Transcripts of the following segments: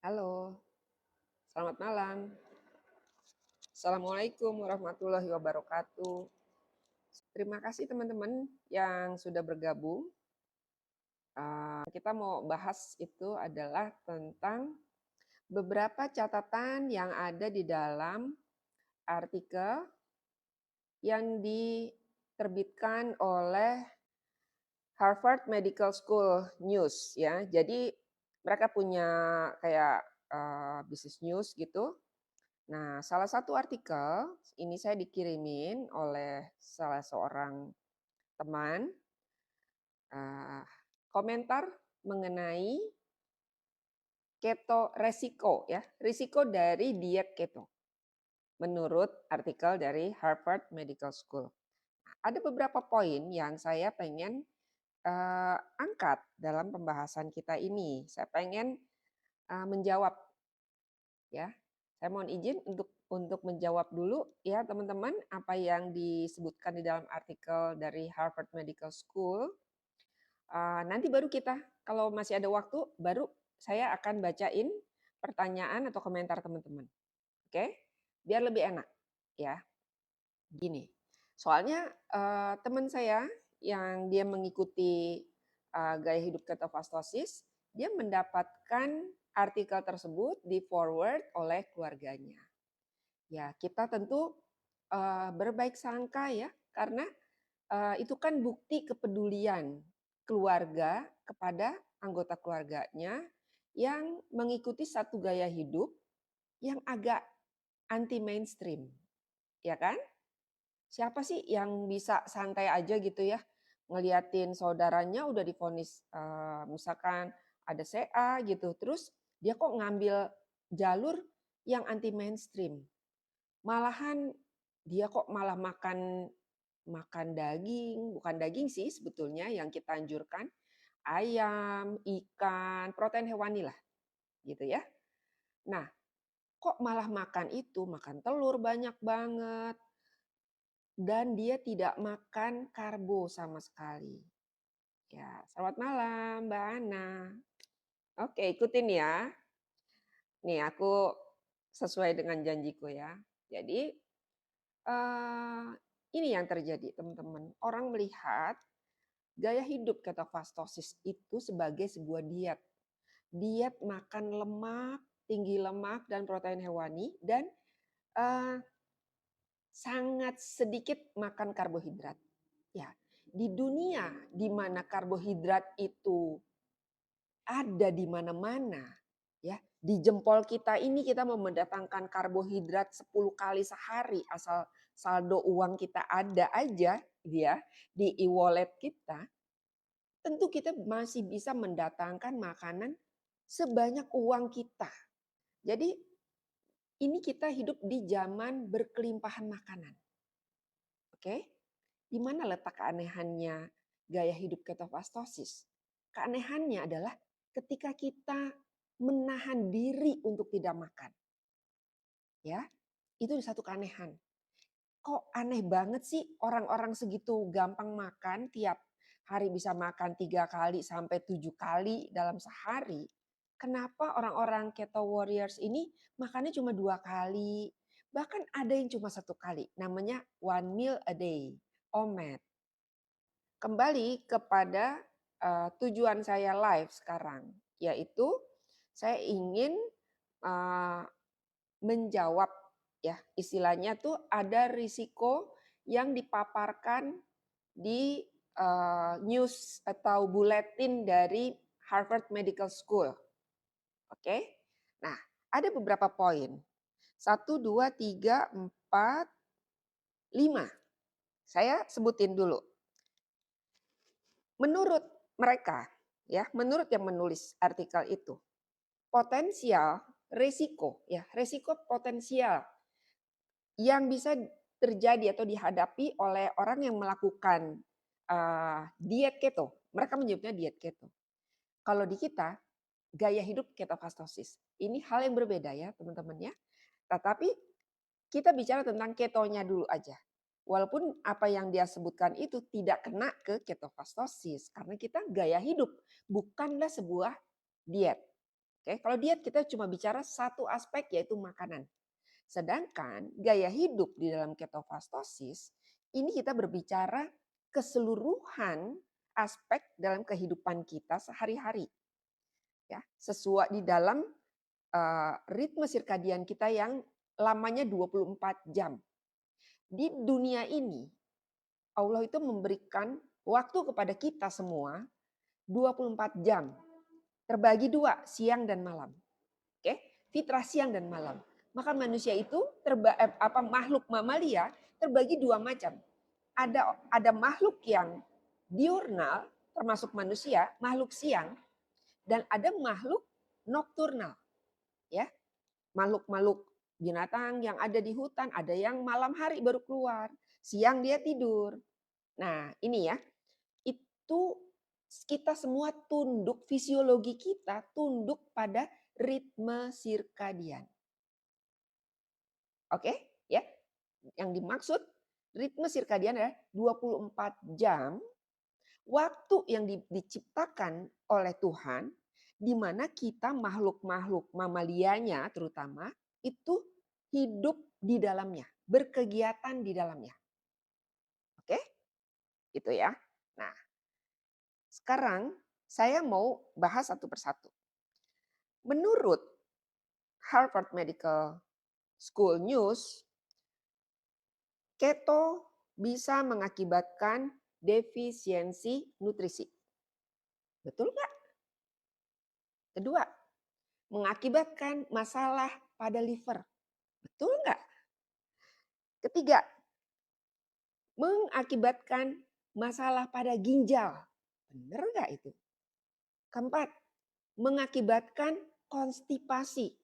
Halo, selamat malam. Assalamualaikum warahmatullahi wabarakatuh. Terima kasih teman-teman yang sudah bergabung. Kita mau bahas itu adalah tentang beberapa catatan yang ada di dalam artikel yang diterbitkan oleh Harvard Medical School News ya. Jadi mereka punya kayak business news gitu. Nah, salah satu artikel ini saya dikirimin oleh salah seorang teman, eee, komentar mengenai keto resiko ya, risiko dari diet keto, menurut artikel dari Harvard Medical School. Ada beberapa poin yang saya pengen, angkat dalam pembahasan kita ini. Saya pengen, menjawab ya. Saya mohon izin untuk menjawab dulu ya teman-teman apa yang disebutkan di dalam artikel dari Harvard Medical School. Nanti baru kita kalau masih ada waktu baru saya akan bacain pertanyaan atau komentar teman-teman. Oke? Biar lebih enak ya. Gini. Soalnya teman saya yang dia mengikuti gaya hidup ketofastosis, dia mendapatkan artikel tersebut di forward oleh keluarganya. Ya, kita tentu berbaik sangka ya, karena itu kan bukti kepedulian keluarga kepada anggota keluarganya yang mengikuti satu gaya hidup yang agak anti mainstream, ya kan? Siapa sih yang bisa santai aja gitu ya, ngeliatin saudaranya udah divonis misalkan ada CA gitu, terus dia kok ngambil jalur yang anti mainstream. Malahan dia kok malah makan makan daging, bukan daging sih sebetulnya yang kita anjurkan, ayam, ikan, protein hewani lah gitu ya. Nah, kok malah makan itu, makan telur banyak banget dan dia tidak makan karbo sama sekali. Ya, selamat malam Mbak Ana. Oke, ikutin ya. Nih aku sesuai dengan janjiku ya. Jadi ini yang terjadi teman-teman. Orang melihat gaya hidup ketofastosis itu sebagai sebuah diet. Diet makan lemak, tinggi lemak dan protein hewani dan eh, sangat sedikit makan karbohidrat. Ya, di dunia di mana karbohidrat itu ada di mana-mana, ya. Di jempol kita ini kita mau mendatangkan karbohidrat 10 kali sehari asal saldo uang kita ada aja dia di e-wallet kita, tentu kita masih bisa mendatangkan makanan sebanyak uang kita. Jadi ini kita hidup di zaman berkelimpahan makanan. Oke? Di mana letak keanehannya gaya hidup ketofastosis? Keanehannya adalah ketika kita menahan diri untuk tidak makan. Ya, itu satu keanehan. Kok aneh banget sih orang-orang segitu gampang makan, tiap hari bisa makan 3 kali sampai 7 kali dalam sehari. Kenapa orang-orang keto warriors ini makannya cuma 2 kali, bahkan ada yang cuma 1 kali, namanya one meal a day, OMAD. Kembali kepada tujuan saya live sekarang, yaitu saya ingin uh, menjawab ya istilahnya tuh ada risiko yang dipaparkan di news atau buletin dari Harvard Medical School. Oke, nah ada beberapa poin. 1, 2, 3, 4, 5. Saya sebutin dulu. Menurut mereka, ya, menurut yang menulis artikel itu, potensial resiko, ya, resiko potensial yang bisa terjadi atau dihadapi oleh orang yang melakukan diet keto. Mereka menyebutnya diet keto. Kalau di kita, gaya hidup ketofastosis. Ini hal yang berbeda ya teman-teman ya. Tetapi kita bicara tentang ketonya dulu aja. Walaupun apa yang dia sebutkan itu tidak kena ke ketofastosis. Karena kita gaya hidup, bukanlah sebuah diet. Oke, kalau diet kita cuma bicara satu aspek yaitu makanan. Sedangkan gaya hidup di dalam ketofastosis ini kita berbicara keseluruhan aspek dalam kehidupan kita sehari-hari ya, sesuai di dalam ritme sirkadian kita yang lamanya 24 jam. Di dunia ini Allah itu memberikan waktu kepada kita semua 24 jam. Terbagi dua, siang dan malam. Oke, fitrah siang dan malam. Maka manusia itu makhluk mamalia terbagi dua macam. Ada makhluk yang diurnal termasuk manusia, makhluk siang, dan ada makhluk nokturnal, ya. Makhluk-makhluk binatang yang ada di hutan, ada yang malam hari baru keluar, siang dia tidur. Nah, ini ya, itu kita semua tunduk, fisiologi kita tunduk pada ritme sirkadian. Oke, ya. Yang dimaksud ritme sirkadian adalah 24 jam waktu yang diciptakan oleh Tuhan di mana kita makhluk-makhluk mamalianya terutama itu hidup di dalamnya, berkegiatan di dalamnya. Oke? Itu ya. Nah, sekarang saya mau bahas satu persatu. Menurut Harvard Medical School News, keto bisa mengakibatkan defisiensi nutrisi. Betul nggak? Kedua, mengakibatkan masalah pada liver. Betul nggak? Ketiga, mengakibatkan masalah pada ginjal. Benar nggak itu? Keempat, mengakibatkan konstipasi.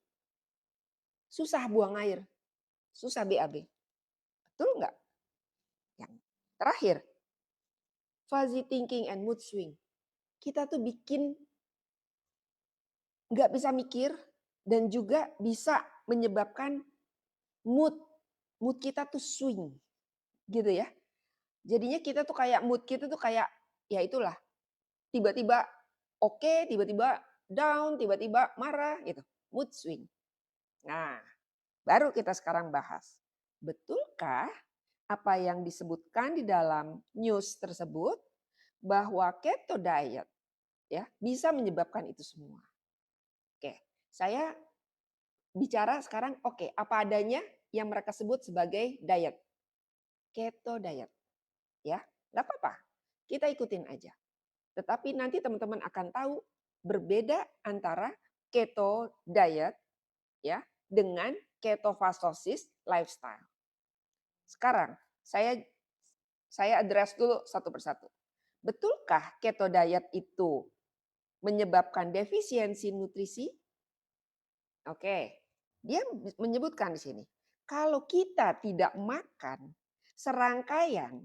Susah buang air, susah BAB. Betul nggak? Yang terakhir, fuzzy thinking and mood swing. Kita tuh bikin nggak bisa mikir dan juga bisa menyebabkan mood kita tuh swing gitu ya. Jadinya kita tuh kayak mood kita tuh kayak ya itulah tiba-tiba oke, tiba-tiba down, tiba-tiba marah gitu. Mood swing. Nah, baru kita sekarang bahas. Betulkah apa yang disebutkan di dalam news tersebut bahwa keto diet ya bisa menyebabkan itu semua? Oke, saya bicara sekarang apa adanya yang mereka sebut sebagai diet. Keto diet. Ya, nggak apa-apa. Kita ikutin aja. Tetapi nanti teman-teman akan tahu berbeda antara keto diet ya dengan ketofastosis lifestyle. Sekarang saya address dulu satu persatu. Betulkah keto diet itu menyebabkan defisiensi nutrisi? Oke. Dia menyebutkan di sini, kalau kita tidak makan serangkaian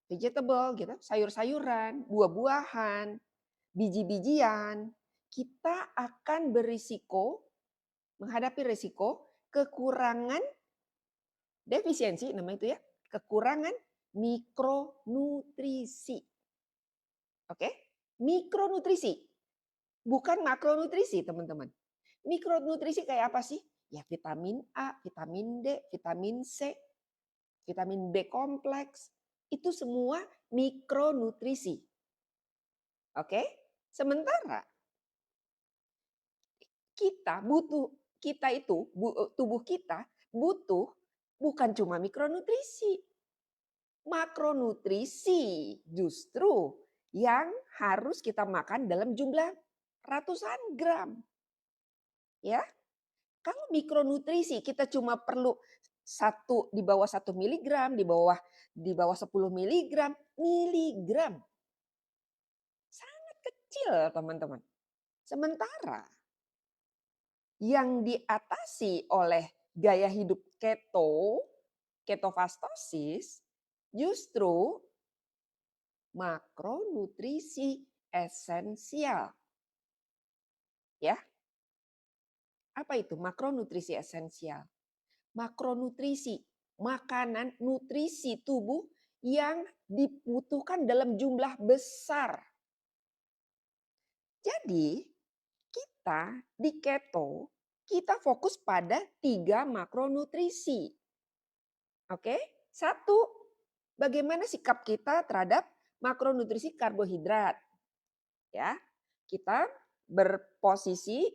vegetable gitu, sayur-sayuran, buah-buahan, biji-bijian, kita akan menghadapi risiko kekurangan defisiensi namanya itu ya, kekurangan mikronutrisi. Oke? Mikronutrisi, bukan makronutrisi, teman-teman. Mikronutrisi kayak apa sih? Ya vitamin A, vitamin D, vitamin C, vitamin B kompleks. Itu semua mikronutrisi. Oke? Sementara tubuh kita butuh bukan cuma mikronutrisi. Makronutrisi justru yang harus kita makan dalam jumlah ratusan gram. Ya, kalau mikronutrisi kita cuma perlu di bawah 1 miligram, di bawah 10 miligram, sangat kecil teman-teman. Sementara yang diatasi oleh gaya hidup ketofastosis, justru makronutrisi esensial. Ya. Apa itu makronutrisi esensial? Makronutrisi, makanan nutrisi tubuh yang dibutuhkan dalam jumlah besar. Jadi kita di keto, kita fokus pada 3 makronutrisi. Oke? 1, bagaimana sikap kita terhadap makronutrisi karbohidrat. Ya, kita berposisi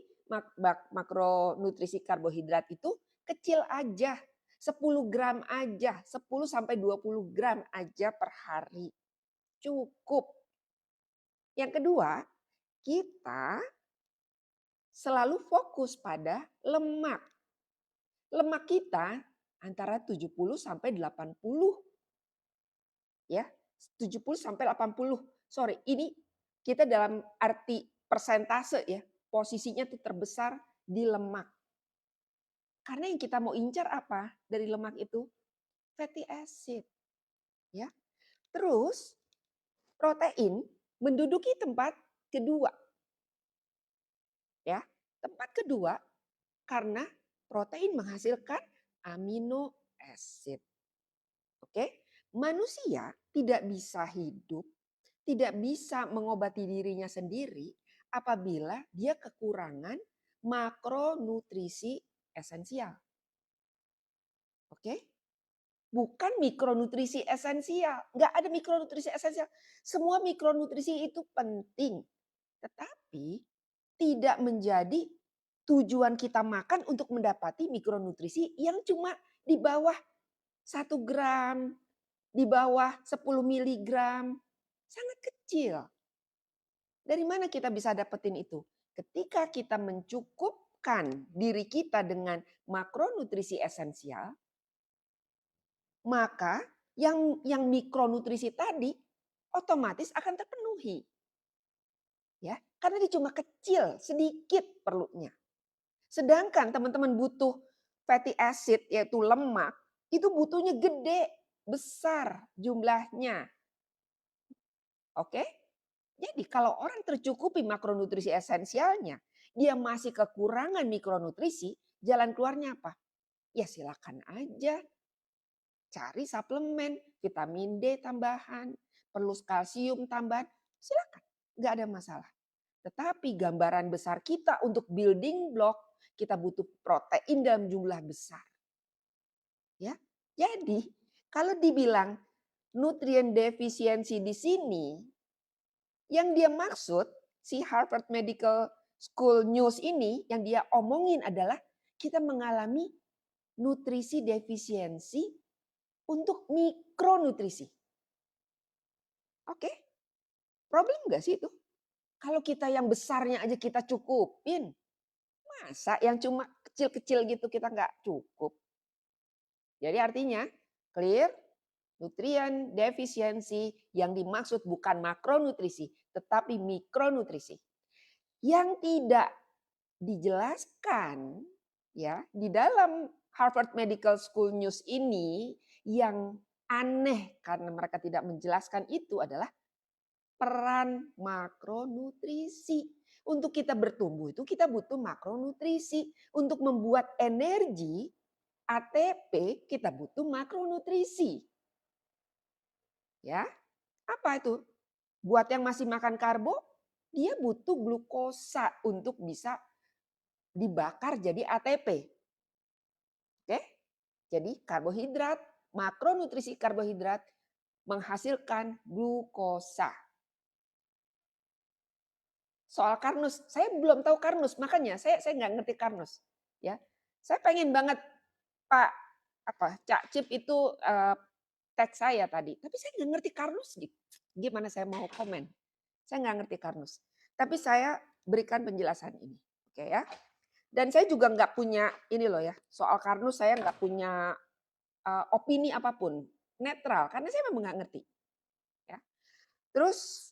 makronutrisi karbohidrat itu kecil aja, 10 gram aja, 10 sampai 20 gram aja per hari. Cukup. Yang kedua, kita selalu fokus pada lemak. Lemak kita antara 70 sampai 80 ya. 70 sampai 80. Sorry, ini kita dalam arti persentase ya. Posisinya tuh terbesar di lemak. Karena yang kita mau incar apa dari lemak itu? Fatty acid. Ya. Terus protein menduduki tempat kedua. Ya. Tempat kedua karena protein menghasilkan amino acid. Oke? Manusia tidak bisa hidup, tidak bisa mengobati dirinya sendiri apabila dia kekurangan makronutrisi esensial. Oke? Bukan mikronutrisi esensial. Nggak ada mikronutrisi esensial. Semua mikronutrisi itu penting. Tetapi tidak menjadi tujuan kita makan untuk mendapati mikronutrisi yang cuma di bawah 1 gram, di bawah 10 miligram. Sangat kecil. Dari mana kita bisa dapetin itu? Ketika kita mencukupkan diri kita dengan makronutrisi esensial, maka yang mikronutrisi tadi otomatis akan terpenuhi. Ya, karena dia cuma kecil, sedikit perlunya. Sedangkan teman-teman butuh fatty acid yaitu lemak, itu butuhnya gede, besar jumlahnya. Oke? Jadi kalau orang tercukupi makronutrisi esensialnya, dia masih kekurangan mikronutrisi, jalan keluarnya apa? Ya silakan aja cari suplemen, vitamin D tambahan, perlu kalsium tambahan, silakan, nggak ada masalah. Tetapi gambaran besar kita untuk building block, kita butuh protein dalam jumlah besar. Ya, jadi kalau dibilang nutrien defisiensi di sini, yang dia maksud si Harvard Medical School News ini yang dia omongin adalah kita mengalami nutrisi defisiensi untuk mikronutrisi. Oke, problem nggak sih itu? Kalau kita yang besarnya aja kita cukupin, masa yang cuma kecil-kecil gitu kita nggak cukup? Jadi artinya clear, nutrien defisiensi yang dimaksud bukan makronutrisi, tetapi mikronutrisi. Yang tidak dijelaskan ya di dalam Harvard Medical School News ini yang aneh karena mereka tidak menjelaskan itu adalah peran makronutrisi. Untuk kita bertumbuh itu kita butuh makronutrisi. Untuk membuat energi ATP kita butuh makronutrisi. Ya, apa itu? Buat yang masih makan karbo, dia butuh glukosa untuk bisa dibakar jadi ATP. Oke? Jadi karbohidrat, makronutrisi karbohidrat menghasilkan glukosa. Soal karnus, saya belum tahu karnus, makanya saya nggak ngerti karnus. Ya, saya pengen banget Pak Cak Cip itu tag saya tadi, tapi saya nggak ngerti karnus. Gimana saya mau komen? Saya nggak ngerti karnus. Tapi saya berikan penjelasan ini, oke ya. Dan saya juga nggak punya ini loh ya, soal karnus saya nggak punya opini apapun, netral karena saya memang nggak ngerti. Ya. Terus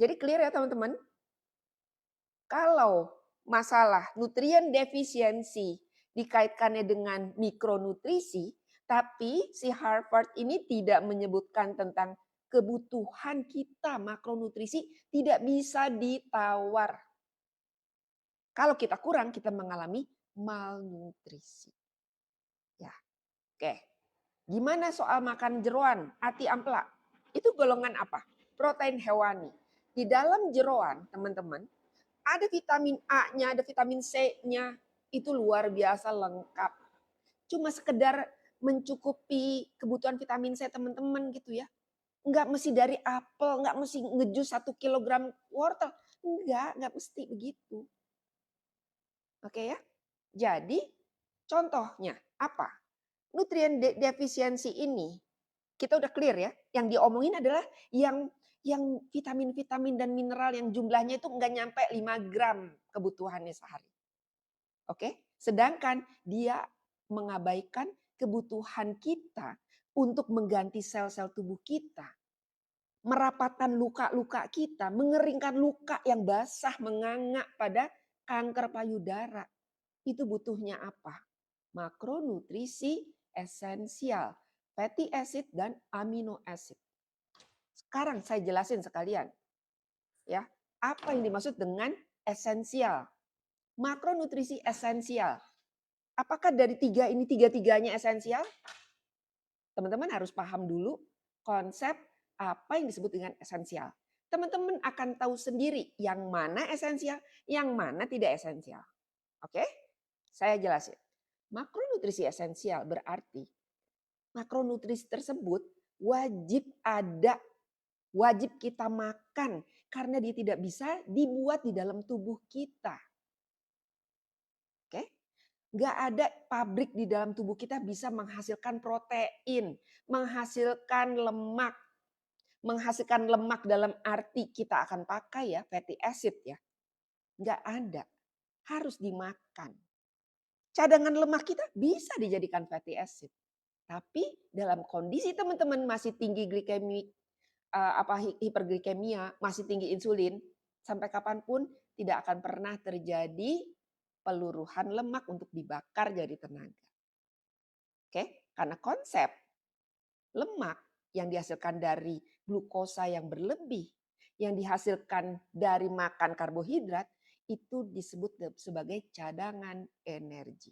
jadi clear ya teman-teman. Kalau masalah nutrien defisiensi dikaitkannya dengan mikronutrisi, tapi si Harvard ini tidak menyebutkan tentang kebutuhan kita makronutrisi tidak bisa ditawar. Kalau kita kurang, kita mengalami malnutrisi. Ya, oke. Gimana soal makan jeroan, ati ampela? Itu golongan apa? Protein hewani. Di dalam jeroan, teman-teman, Ada vitamin A-nya, ada vitamin C-nya, itu luar biasa lengkap. Cuma sekedar mencukupi kebutuhan vitamin C teman-teman gitu ya. Enggak mesti dari apel, enggak mesti ngejus 1 kilogram wortel. Enggak mesti begitu. Oke ya. Jadi contohnya apa? Nutrien defisiensi ini kita udah clear ya. Yang diomongin adalah yang vitamin-vitamin dan mineral yang jumlahnya itu enggak nyampe 5 gram kebutuhannya sehari. Oke? Sedangkan dia mengabaikan kebutuhan kita untuk mengganti sel-sel tubuh kita, merapatkan luka-luka kita, mengeringkan luka yang basah menganga pada kanker payudara. Itu butuhnya apa? Makronutrisi esensial, fatty acid dan amino acid. Sekarang saya jelasin sekalian. Ya, apa yang dimaksud dengan esensial? Makronutrisi esensial. Apakah dari tiga-tiganya esensial? Teman-teman harus paham dulu konsep apa yang disebut dengan esensial. Teman-teman akan tahu sendiri yang mana esensial, yang mana tidak esensial. Oke? Saya jelasin. Makronutrisi esensial berarti makronutrisi tersebut wajib ada, wajib kita makan karena dia tidak bisa dibuat di dalam tubuh kita. Oke? Nggak ada pabrik di dalam tubuh kita bisa menghasilkan protein, menghasilkan lemak. Menghasilkan lemak dalam arti kita akan pakai ya fatty acid ya. Nggak ada. Harus dimakan. Cadangan lemak kita bisa dijadikan fatty acid. Tapi dalam kondisi teman-teman masih tinggi glikemi, hiperglikemia, masih tinggi insulin, sampai kapanpun tidak akan pernah terjadi peluruhan lemak untuk dibakar jadi tenaga. Oke, karena konsep lemak yang dihasilkan dari glukosa yang berlebih, yang dihasilkan dari makan karbohidrat, itu disebut sebagai cadangan energi.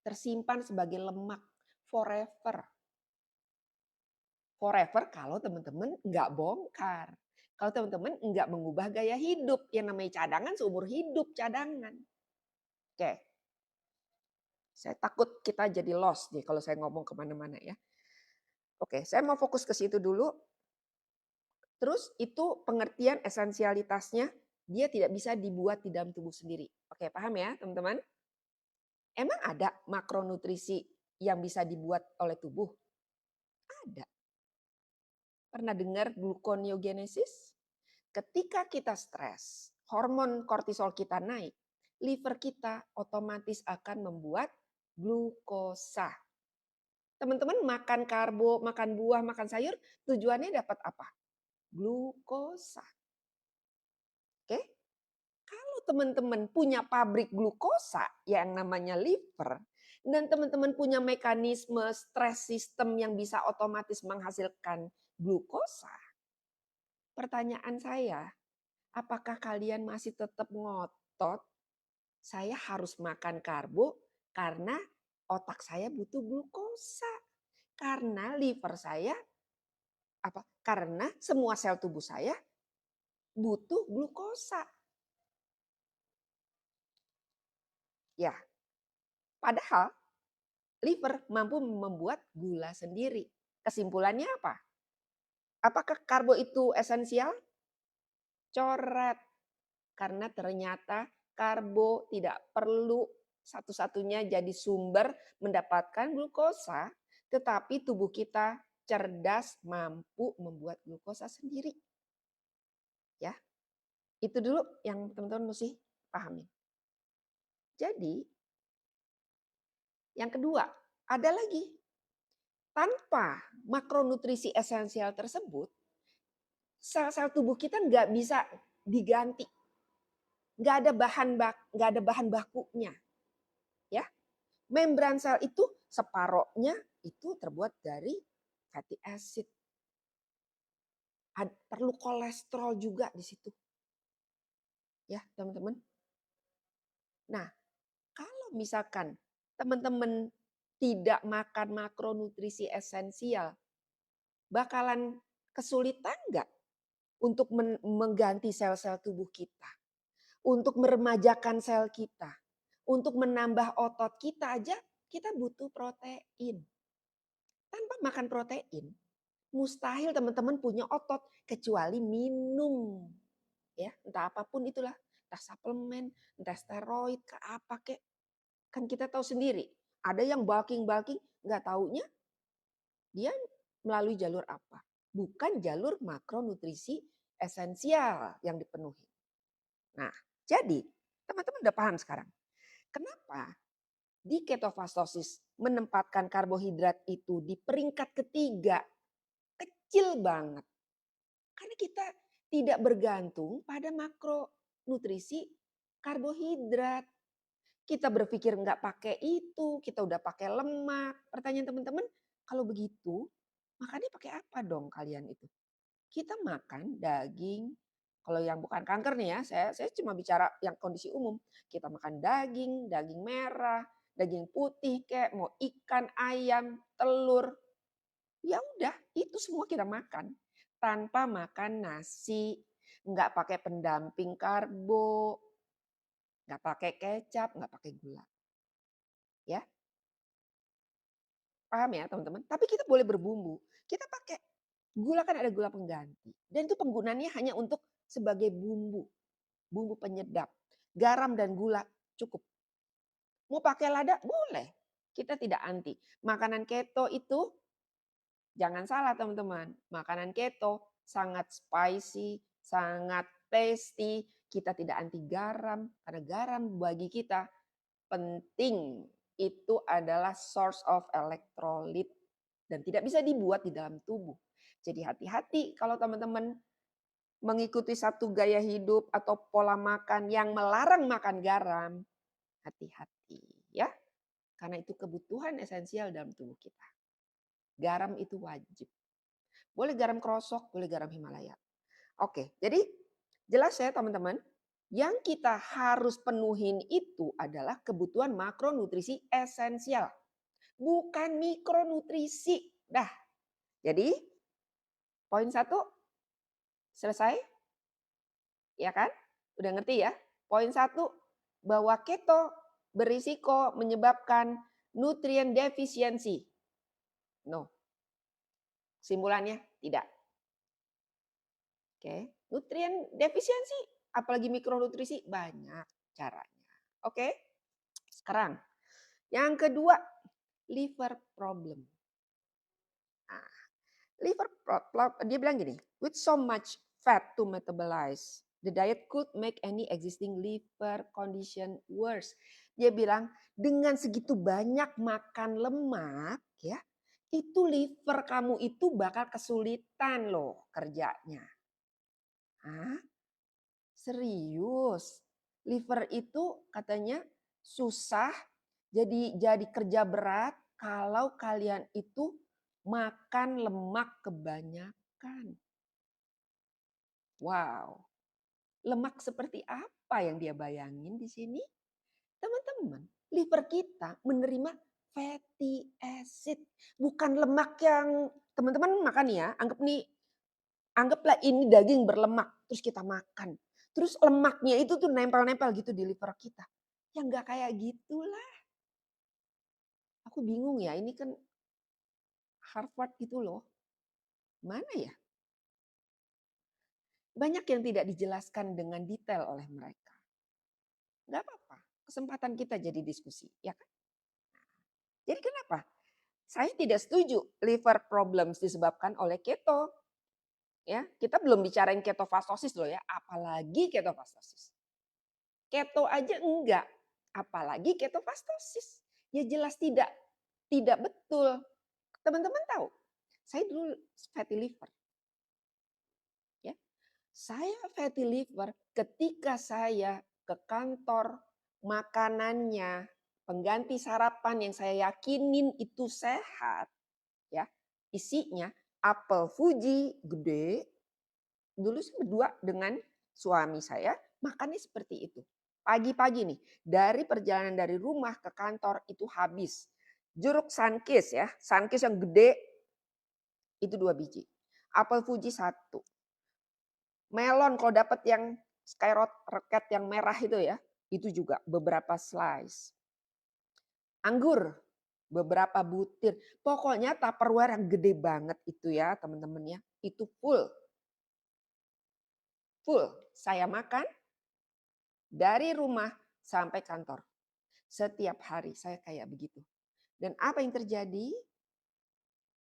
Tersimpan sebagai lemak forever. Forever kalau teman-teman nggak bongkar. Kalau teman-teman nggak mengubah gaya hidup. Yang namanya cadangan seumur hidup cadangan. Oke. Saya takut kita jadi lost nih kalau saya ngomong kemana-mana ya. Oke, saya mau fokus ke situ dulu. Terus itu pengertian esensialitasnya, dia tidak bisa dibuat di dalam tubuh sendiri. Oke, paham ya teman-teman? Emang ada makronutrisi yang bisa dibuat oleh tubuh? Ada. Pernah dengar gluconeogenesis? Ketika kita stres, hormon kortisol kita naik, liver kita otomatis akan membuat glukosa. Teman-teman makan karbo, makan buah, makan sayur, tujuannya dapat apa? Glukosa. Oke? Kalau teman-teman punya pabrik glukosa yang namanya liver, dan teman-teman punya mekanisme stress system yang bisa otomatis menghasilkan glukosa, pertanyaan saya, apakah kalian masih tetap ngotot saya harus makan karbo karena otak saya butuh glukosa? Karena liver saya apa? Karena semua sel tubuh saya butuh glukosa. Ya, padahal liver mampu membuat gula sendiri. Kesimpulannya apa? Apakah karbo itu esensial? Coret. Karena ternyata karbo tidak perlu satu-satunya jadi sumber mendapatkan glukosa, tetapi tubuh kita cerdas mampu membuat glukosa sendiri. Ya. Itu dulu yang teman-teman mesti pahami. Jadi yang kedua, ada lagi. Tanpa makronutrisi esensial tersebut, sel-sel tubuh kita nggak bisa diganti. Nggak ada bahan bakunya. Ya. Membran sel itu separohnya itu terbuat dari fatty acid. Perlu kolesterol juga di situ. Ya, teman-teman. Nah, kalau misalkan teman-teman tidak makan makronutrisi esensial, bakalan kesulitan nggak untuk mengganti sel-sel tubuh kita? untuk meremajakan sel kita, untuk menambah otot kita aja kita butuh protein. Tanpa makan protein, mustahil teman-teman punya otot kecuali minum. Ya, entah apapun itulah, entah suplemen, entah steroid, ke apa kek. Kan kita tahu sendiri, ada yang bulking-bulking nggak taunya dia melalui jalur apa? Bukan jalur makronutrisi esensial yang dipenuhi. Nah, jadi teman-teman udah paham sekarang. Kenapa di ketofastosis menempatkan karbohidrat itu di peringkat ketiga? Kecil banget. Karena kita tidak bergantung pada makronutrisi karbohidrat. Kita berpikir nggak pakai itu, kita udah pakai lemak. Pertanyaan teman-teman, kalau begitu makannya pakai apa dong kalian itu? Kita makan daging, kalau yang bukan kanker nih ya, saya cuma bicara yang kondisi umum. Kita makan daging, daging merah, daging putih kayak mau ikan, ayam, telur. Ya udah, itu semua kita makan. Tanpa makan nasi, nggak pakai pendamping karbo, nggak pakai kecap, nggak pakai gula. Ya, paham ya teman-teman? Tapi kita boleh berbumbu. Kita pakai gula, kan ada gula pengganti. Dan itu penggunaannya hanya untuk sebagai bumbu. Bumbu penyedap. Garam dan gula cukup. Mau pakai lada? Boleh. Kita tidak anti. Makanan keto itu, jangan salah teman-teman. Makanan keto sangat spicy, sangat tasty. Kita tidak anti garam. Karena garam bagi kita penting. Itu adalah source of electrolyte. Dan tidak bisa dibuat di dalam tubuh. Jadi hati-hati kalau teman-teman mengikuti satu gaya hidup atau pola makan yang melarang makan garam. Hati-hati ya. Karena itu kebutuhan esensial dalam tubuh kita. Garam itu wajib. Boleh garam krosok, boleh garam Himalaya. Oke, jadi jelas ya teman-teman. Yang kita harus penuhin itu adalah kebutuhan makronutrisi esensial. Bukan mikronutrisi. Dah. Jadi poin 1 selesai. Ya kan? Udah ngerti ya? Poin 1 bahwa keto berisiko menyebabkan nutrien defisiensi. No. Simpulannya tidak. Oke, nutrien defisiensi apalagi mikronutrisi banyak caranya. Oke? Sekarang yang kedua, liver problem. Nah, liver problem dia bilang gini, with so much fat to metabolize, the diet could make any existing liver condition worse. Dia bilang dengan segitu banyak makan lemak ya, itu liver kamu itu bakal kesulitan loh kerjanya. Hah? Serius? Liver itu katanya susah, jadi kerja berat kalau kalian itu makan lemak kebanyakan. Wow. Lemak seperti apa yang dia bayangin di sini? Teman-teman, liver kita menerima fatty acid. Bukan lemak yang teman-teman makan ya, anggaplah ini daging berlemak, terus kita makan. Terus lemaknya itu tuh nempel-nempel gitu di liver kita. Ya nggak kayak gitulah. Aku bingung ya, ini kan Harvard gitu loh. Mana ya? Banyak yang tidak dijelaskan dengan detail oleh mereka. Nggak apa-apa, kesempatan kita jadi diskusi, ya kan? Jadi kenapa? Saya tidak setuju liver problems disebabkan oleh keto. Ya, kita belum bicarain ketofastosis loh ya, apalagi ketofastosis. Keto aja enggak, apalagi ketofastosis. Ya jelas tidak betul. Teman-teman tahu, saya dulu fatty liver. Ya. Saya fatty liver ketika saya ke kantor, makanannya pengganti sarapan yang saya yakinin itu sehat, ya. Isinya apel Fuji gede. Dulu saya berdua dengan suami saya makannya seperti itu. Pagi-pagi nih, dari perjalanan dari rumah ke kantor itu habis. Jeruk Sunkist ya, Sunkist yang gede itu 2 biji. Apel Fuji 1. Melon kalau dapat yang skyrocket yang merah itu ya, itu juga beberapa slice. Anggur, beberapa butir. Pokoknya Tupperware yang gede banget itu ya teman-teman ya. Itu full. Full. Saya makan dari rumah sampai kantor. Setiap hari saya kayak begitu. Dan apa yang terjadi?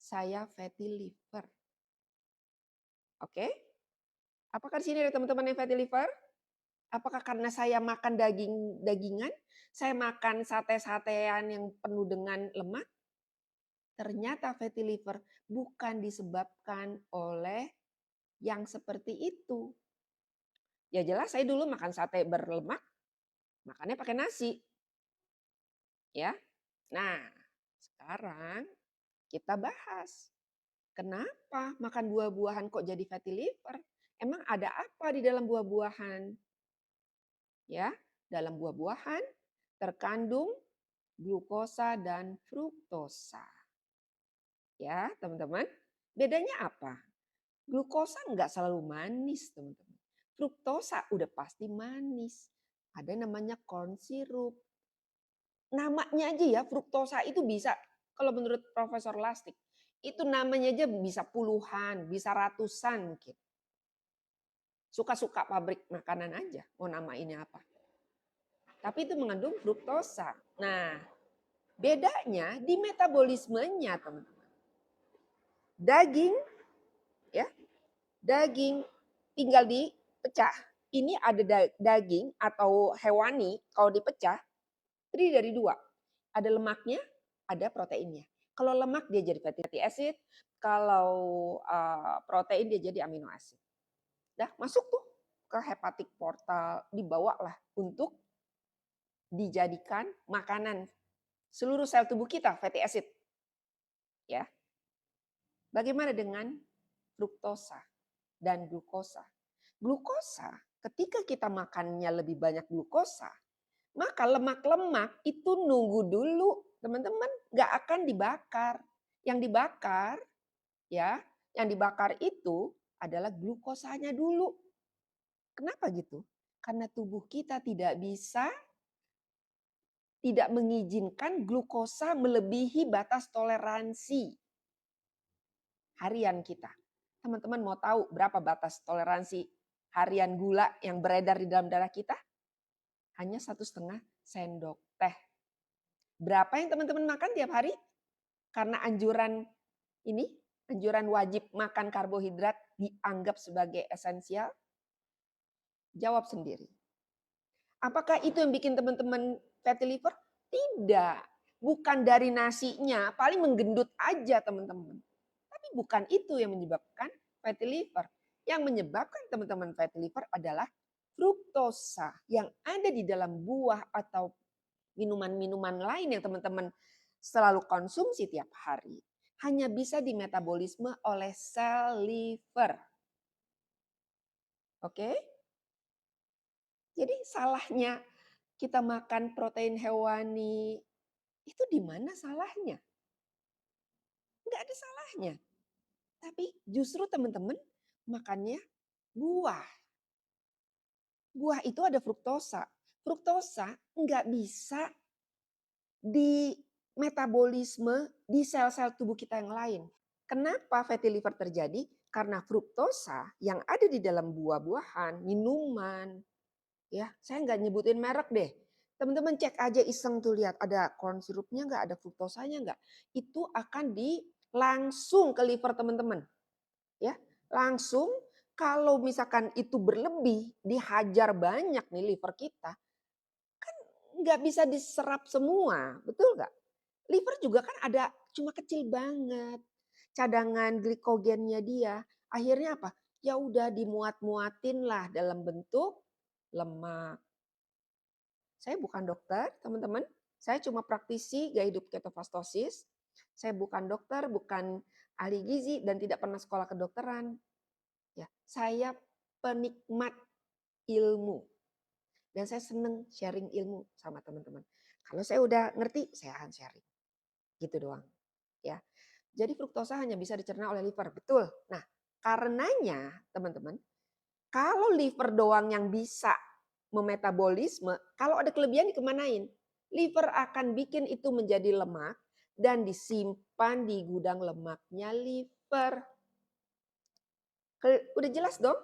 Saya fatty liver. Oke? Apakah di sini ada teman-teman yang fatty liver? Apakah karena saya makan daging-dagingan? Saya makan sate-satean yang penuh dengan lemak? Ternyata fatty liver bukan disebabkan oleh yang seperti itu. Ya jelas saya dulu makan sate berlemak, makannya pakai nasi. Ya. Nah, sekarang kita bahas. Kenapa makan buah-buahan kok jadi fatty liver? Emang ada apa di dalam buah-buahan? Ya, dalam buah-buahan terkandung glukosa dan fruktosa. Ya, teman-teman. Bedanya apa? Glukosa enggak selalu manis, teman-teman. Fruktosa udah pasti manis. Ada namanya corn syrup. Namanya aja ya, fruktosa itu bisa, kalau menurut Profesor Lastik, itu namanya aja bisa puluhan, bisa ratusan mungkin. Suka-suka pabrik makanan aja, mau namainnya apa. Tapi itu mengandung fruktosa. Nah, bedanya di metabolismenya, teman-teman. Daging, ya, daging tinggal dipecah. Ini ada daging atau hewani, kalau dipecah, terdiri dari dua. Ada lemaknya, ada proteinnya. Kalau lemak dia jadi fatty acid, kalau protein dia jadi amino acid. Dah masuk tuh ke hepatic portal, dibawalah untuk dijadikan makanan seluruh sel tubuh kita fatty acid. Ya. Bagaimana dengan fruktosa dan glukosa? Glukosa, ketika kita makannya lebih banyak glukosa, maka lemak-lemak itu nunggu dulu, teman-teman, nggak akan dibakar. Yang dibakar, ya, yang dibakar itu adalah glukosanya dulu. Kenapa gitu? Karena tubuh kita tidak mengizinkan glukosa melebihi batas toleransi harian kita. Teman-teman mau tahu berapa batas toleransi harian gula yang beredar di dalam darah kita? Hanya 1,5 sendok teh. Berapa yang teman-teman makan tiap hari? Karena anjuran ini, anjuran wajib makan karbohidrat dianggap sebagai esensial? Jawab sendiri. Apakah itu yang bikin teman-teman fatty liver? Tidak. Bukan dari nasinya, paling menggendut aja teman-teman. Tapi bukan itu yang menyebabkan fatty liver. Yang menyebabkan teman-teman fatty liver adalah fruktosa yang ada di dalam buah atau minuman-minuman lain yang teman-teman selalu konsumsi tiap hari. Hanya bisa dimetabolisme oleh sel liver. Oke? Jadi salahnya kita makan protein hewani, itu di mana salahnya? Enggak ada salahnya. Tapi justru teman-teman makannya buah. Buah itu ada fruktosa. Fruktosa enggak bisa di metabolisme di sel-sel tubuh kita yang lain. Kenapa fatty liver terjadi? Karena fruktosa yang ada di dalam buah-buahan, minuman, ya saya nggak nyebutin merek deh. Teman-teman cek aja iseng tuh lihat ada corn sirupnya nggak, ada fruktosanya nggak. Itu akan langsung ke liver teman-teman. Ya, langsung kalau misalkan itu berlebih, dihajar banyak nih liver kita, kan nggak bisa diserap semua, betul nggak? Liver juga kan ada cuma kecil banget cadangan glikogennya dia. Akhirnya apa? Ya udah dimuat-muatin lah dalam bentuk lemak. Saya bukan dokter, teman-teman. Saya cuma praktisi gaya hidup ketofastosis. Saya bukan dokter, bukan ahli gizi dan tidak pernah sekolah kedokteran. Ya, saya penikmat ilmu dan saya senang sharing ilmu sama teman-teman. Kalau saya udah ngerti, saya akan sharing. Gitu doang. Ya. Jadi fruktosa hanya bisa dicerna oleh liver, betul. Nah, karenanya teman-teman, Kalau liver doang yang bisa memetabolisme, kalau ada kelebihan dikemanain? Liver akan bikin itu menjadi lemak dan disimpan di gudang lemaknya liver. Udah jelas dong?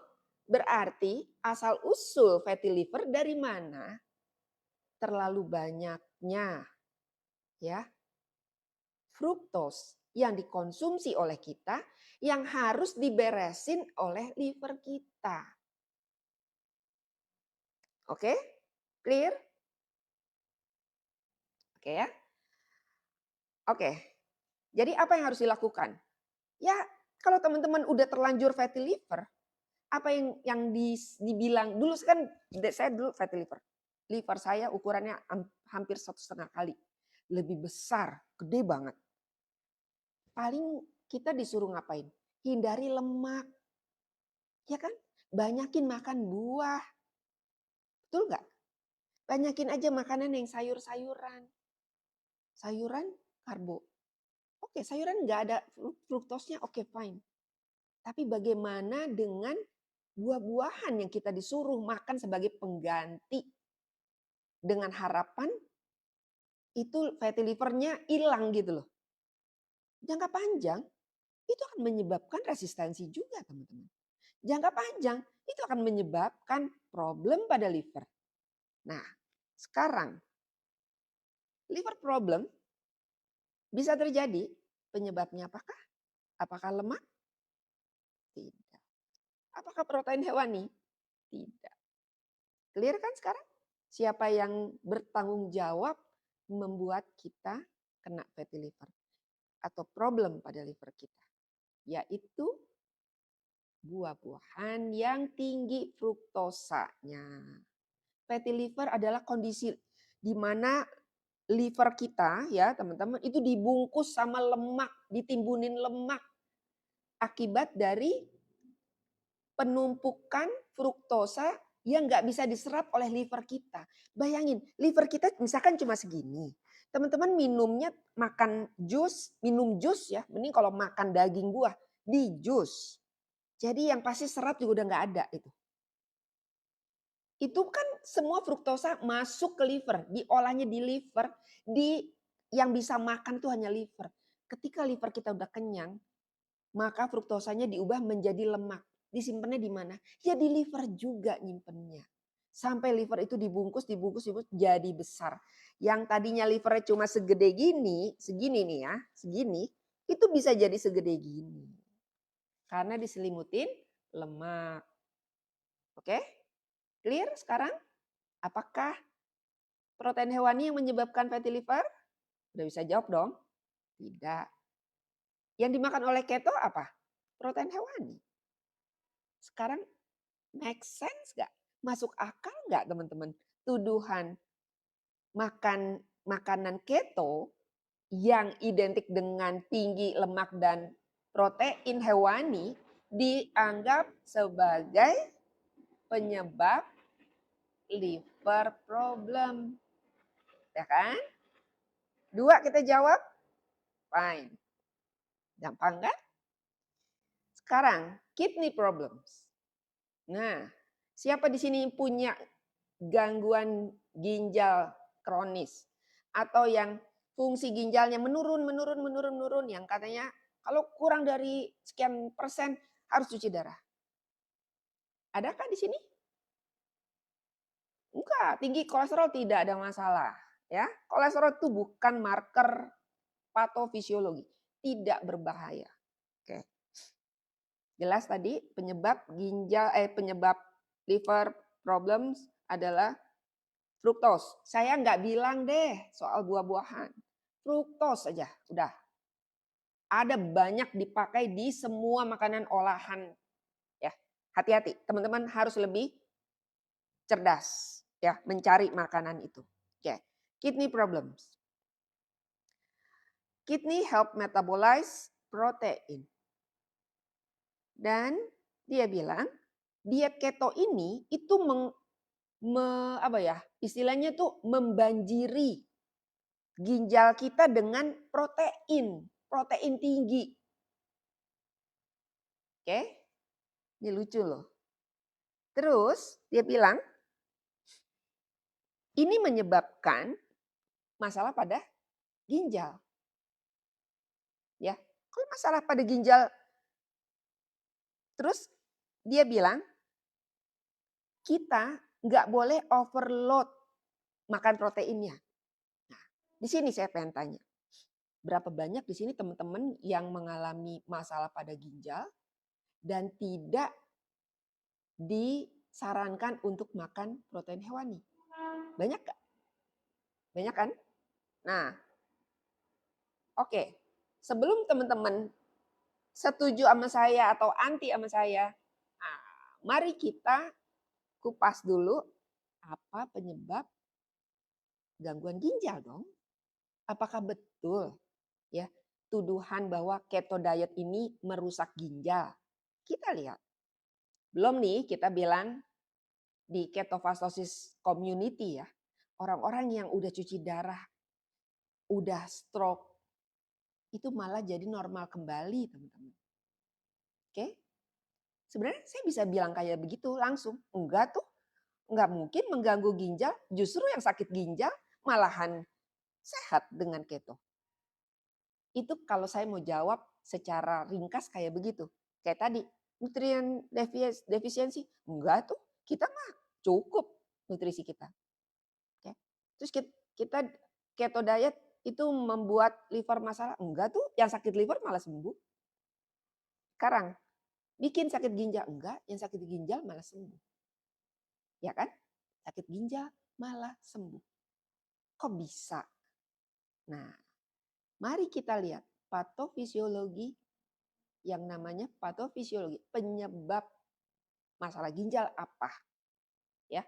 Berarti asal usul fatty liver dari mana? Terlalu banyaknya ya fruktos yang dikonsumsi oleh kita yang harus diberesin oleh liver kita. Oke? Clear? Oke ya? Oke. Jadi apa yang harus dilakukan? Ya, kalau teman-teman udah terlanjur fatty liver, apa yang dibilang dulu kan saya dulu fatty liver. Liver saya ukurannya hampir 1,5 kali. Lebih besar, gede banget. Paling kita disuruh ngapain? Hindari lemak. Ya kan? Banyakin makan buah. Betul nggak? Banyakin aja makanan yang sayur-sayuran. Sayuran karbo. Oke, sayuran nggak ada fruktosnya, oke fine. Tapi bagaimana dengan buah-buahan yang kita disuruh makan sebagai pengganti dengan harapan itu fatty livernya hilang gitu loh. Jangka panjang itu akan menyebabkan resistensi juga teman-teman. Jangka panjang itu akan menyebabkan problem pada liver. Nah, sekarang liver problem bisa terjadi penyebabnya apakah? Apakah lemak? Tidak. Apakah protein hewani? Tidak. Clear kan sekarang? Siapa yang bertanggung jawab membuat kita kena fatty liver atau problem pada liver kita? Yaitu buah-buahan yang tinggi fruktosanya. Fatty liver adalah kondisi di mana liver kita ya teman-teman itu dibungkus sama lemak, ditimbunin lemak akibat dari penumpukan fruktosa yang nggak bisa diserap oleh liver kita. Bayangin, liver kita misalkan cuma segini. Teman-teman minumnya makan jus, minum jus ya, mending kalau makan daging buah, di jus. Jadi yang pasti serat juga udah nggak ada itu. Itu kan semua fruktosa masuk ke liver, diolahnya di liver, yang bisa makan tuh hanya liver. Ketika liver kita udah kenyang, maka fruktosanya diubah menjadi lemak. Disimpannya di mana? Ya di liver juga nyimpennya. Sampai liver itu dibungkus jadi besar. Yang tadinya livernya cuma segede gini, segini nih ya, segini, itu bisa jadi segede gini. Karena diselimutin lemak. Oke? Clear sekarang? Apakah protein hewani yang menyebabkan fatty liver? Udah bisa jawab dong? Tidak. Yang dimakan oleh keto apa? Protein hewani. Sekarang make sense gak? Masuk akal gak teman-teman? Tuduhan makan makanan keto yang identik dengan tinggi lemak dan protein hewani dianggap sebagai penyebab liver problem. Ya kan? 2 kita jawab, fine. Gampang kan? Sekarang kidney problems. Nah, siapa di sini punya gangguan ginjal kronis atau yang fungsi ginjalnya menurun yang katanya kalau kurang dari sekian persen harus cuci darah. Adakah di sini? Enggak, tinggi kolesterol tidak ada masalah, ya. Kolesterol itu bukan marker patofisiologi, tidak berbahaya. Oke. Jelas tadi penyebab liver problems adalah fruktos. Saya nggak bilang deh soal buah-buahan. Fruktos aja, udah. Ada banyak dipakai di semua makanan olahan. Ya, hati-hati. Teman-teman harus lebih cerdas ya mencari makanan itu. Oke. Kidney problems. Kidney help metabolize protein. Dan dia bilang diet keto ini itu istilahnya tuh membanjiri ginjal kita dengan protein tinggi. Oke, ini lucu loh. Terus dia bilang, ini menyebabkan masalah pada ginjal, ya. Kalau masalah pada ginjal, terus dia bilang, kita nggak boleh overload makan proteinnya. Nah, di sini saya pengen tanya, berapa banyak di sini teman-teman yang mengalami masalah pada ginjal dan tidak disarankan untuk makan protein hewani? Banyak nggak? Banyak kan? Nah, oke. Sebelum teman-teman setuju sama saya atau anti sama saya, nah, mari kita kupas dulu apa penyebab gangguan ginjal dong. Apakah betul ya tuduhan bahwa keto diet ini merusak ginjal? Kita lihat. Belum nih kita bilang di ketofastosis community ya, orang-orang yang udah cuci darah, udah stroke, itu malah jadi normal kembali teman-teman. Oke? Sebenarnya saya bisa bilang kayak begitu langsung. Enggak tuh, enggak mungkin mengganggu ginjal, justru yang sakit ginjal malahan sehat dengan keto. Itu kalau saya mau jawab secara ringkas kayak begitu. Kayak tadi, nutrien defisiensi. Enggak tuh, kita mah cukup nutrisi kita. Oke. Terus kita keto diet itu membuat liver masalah. Enggak tuh, yang sakit liver malah sembuh. Sekarang, bikin sakit ginjal. Enggak, yang sakit ginjal malah sembuh. Ya kan? Sakit ginjal malah sembuh. Kok bisa? Nah, mari kita lihat patofisiologi yang namanya patofisiologi. Penyebab masalah ginjal apa? Ya,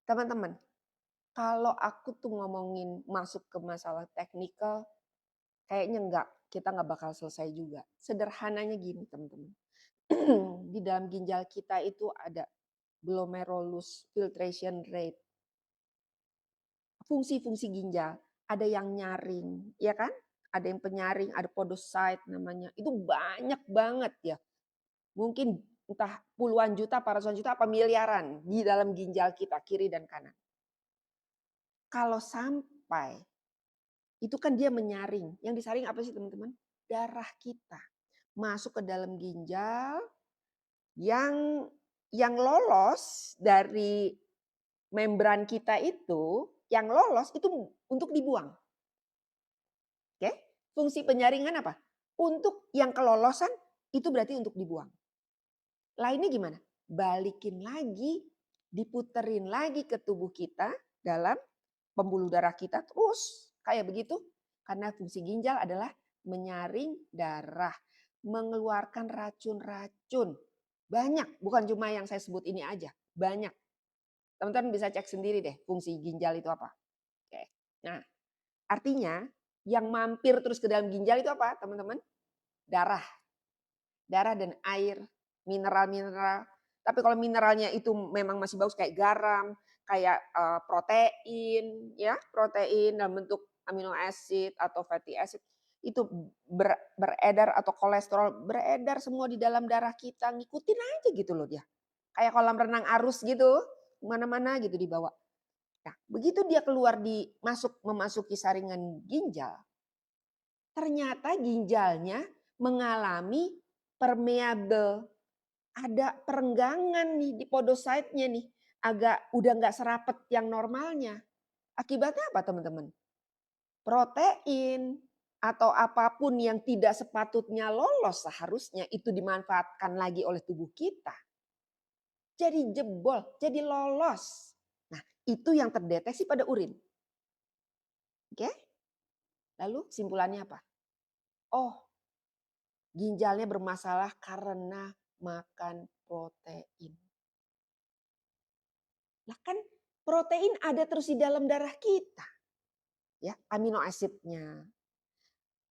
teman-teman. Kalau aku tuh ngomongin masuk ke masalah teknikal, kayaknya enggak. Kita nggak bakal selesai juga. Sederhananya gini, teman-teman. Di dalam ginjal kita itu ada glomerulus filtration rate. Fungsi-fungsi ginjal. Ada yang nyaring, ya kan? Ada yang penyaring, ada podocyte namanya. Itu banyak banget ya. Mungkin entah puluhan juta, ratusan juta, apa miliaran di dalam ginjal kita, kiri dan kanan. Kalau sampai, itu kan dia menyaring. Yang disaring apa sih teman-teman? Darah kita. Masuk ke dalam ginjal, yang lolos dari membran kita itu, yang lolos itu untuk dibuang. Oke? Fungsi penyaringan apa? Untuk yang kelolosan itu berarti untuk dibuang. Lainnya gimana? Balikin lagi, diputerin lagi ke tubuh kita dalam pembuluh darah kita terus kayak begitu. Karena fungsi ginjal adalah menyaring darah, mengeluarkan racun-racun. Banyak, bukan cuma yang saya sebut ini aja, banyak. Teman-teman bisa cek sendiri deh fungsi ginjal itu apa. Oke. Nah, artinya yang mampir terus ke dalam ginjal itu apa, teman-teman? Darah. Darah dan air, mineral-mineral. Tapi kalau mineralnya itu memang masih bagus kayak garam, kayak protein, ya, protein dalam bentuk amino acid atau fatty acid itu beredar atau kolesterol beredar semua di dalam darah kita, ngikutin aja gitu loh dia. Kayak kolam renang arus gitu, mana-mana gitu dibawa. Nah, begitu dia keluar memasuki saringan ginjal, ternyata ginjalnya mengalami permeable. Ada perenggangan nih di podocyte-nya nih. Udah nggak serapet yang normalnya. Akibatnya apa teman-teman? Protein atau apapun yang tidak sepatutnya lolos seharusnya itu dimanfaatkan lagi oleh tubuh kita. Jadi jebol, jadi lolos. Nah, itu yang terdeteksi pada urin. Oke? Lalu simpulannya apa? Oh, ginjalnya bermasalah karena makan protein. Lah kan protein ada terus di dalam darah kita. Ya, amino asidnya,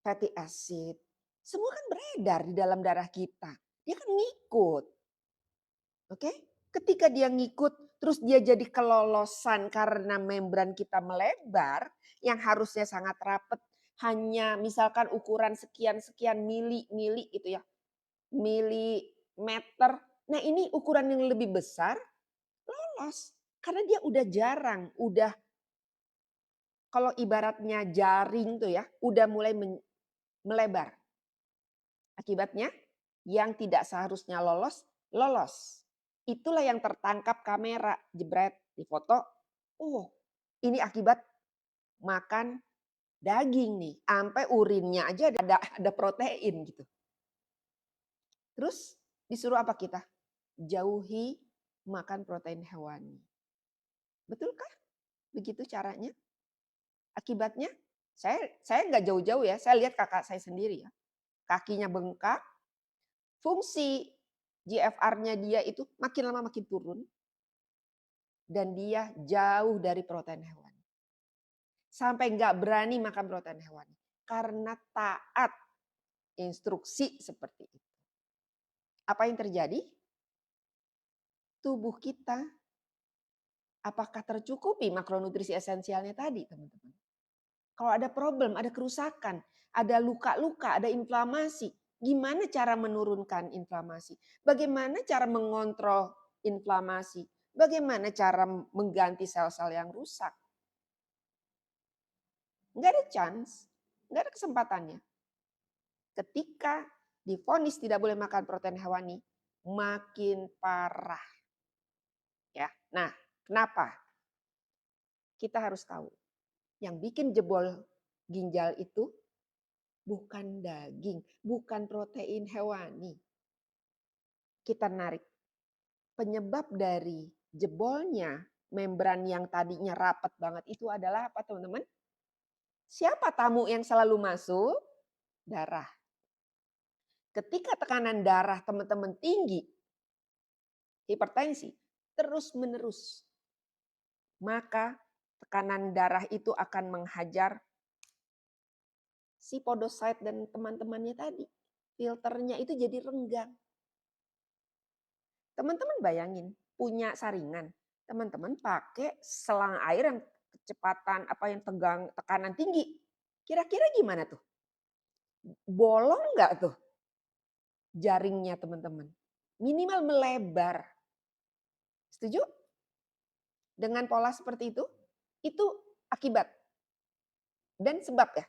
fatty acid. Semua kan beredar di dalam darah kita. Dia kan ngikut. Oke? Ketika dia ngikut terus dia jadi kelolosan karena membran kita melebar yang harusnya sangat rapat hanya misalkan ukuran sekian-sekian mili gitu ya. Milimeter. Nah, ini ukuran yang lebih besar lolos. Karena dia udah jarang, udah kalau ibaratnya jaring tuh ya, udah mulai melebar. Akibatnya yang tidak seharusnya lolos, lolos. Itulah yang tertangkap kamera, jebret, difoto. Oh, ini akibat makan daging nih, sampai urinnya aja ada protein gitu. Terus disuruh apa kita? Jauhi makan protein hewani. Betulkah begitu caranya? Akibatnya saya nggak jauh-jauh ya, saya lihat kakak saya sendiri ya. Kakinya bengkak, fungsi GFR-nya dia itu makin lama makin turun dan dia jauh dari protein hewani. Sampai nggak berani makan protein hewani karena taat instruksi seperti itu. Apa yang terjadi? Tubuh kita apakah tercukupi makronutrisi esensialnya tadi, teman-teman? Kalau ada problem, ada kerusakan, ada luka-luka, ada inflamasi, gimana cara menurunkan inflamasi? Bagaimana cara mengontrol inflamasi? Bagaimana cara mengganti sel-sel yang rusak? Nggak ada chance, nggak ada kesempatannya. Ketika divonis tidak boleh makan protein hewani, makin parah. Ya, nah kenapa? Kita harus tahu, yang bikin jebol ginjal itu bukan daging, bukan protein hewani. Kita narik. Penyebab dari jebolnya membran yang tadinya rapat banget itu adalah apa teman-teman? Siapa tamu yang selalu masuk? Darah. Ketika tekanan darah teman-teman tinggi, hipertensi, terus menerus, maka tekanan darah itu akan menghajar si podocyte dan teman-temannya tadi. Filternya itu jadi renggang. Teman-teman bayangin, punya saringan. Teman-teman pakai selang air yang kecepatan tekanan tinggi. Kira-kira gimana tuh? Bolong nggak tuh jaringnya teman-teman? Minimal melebar. Setuju? Dengan pola seperti itu akibat dan sebab ya.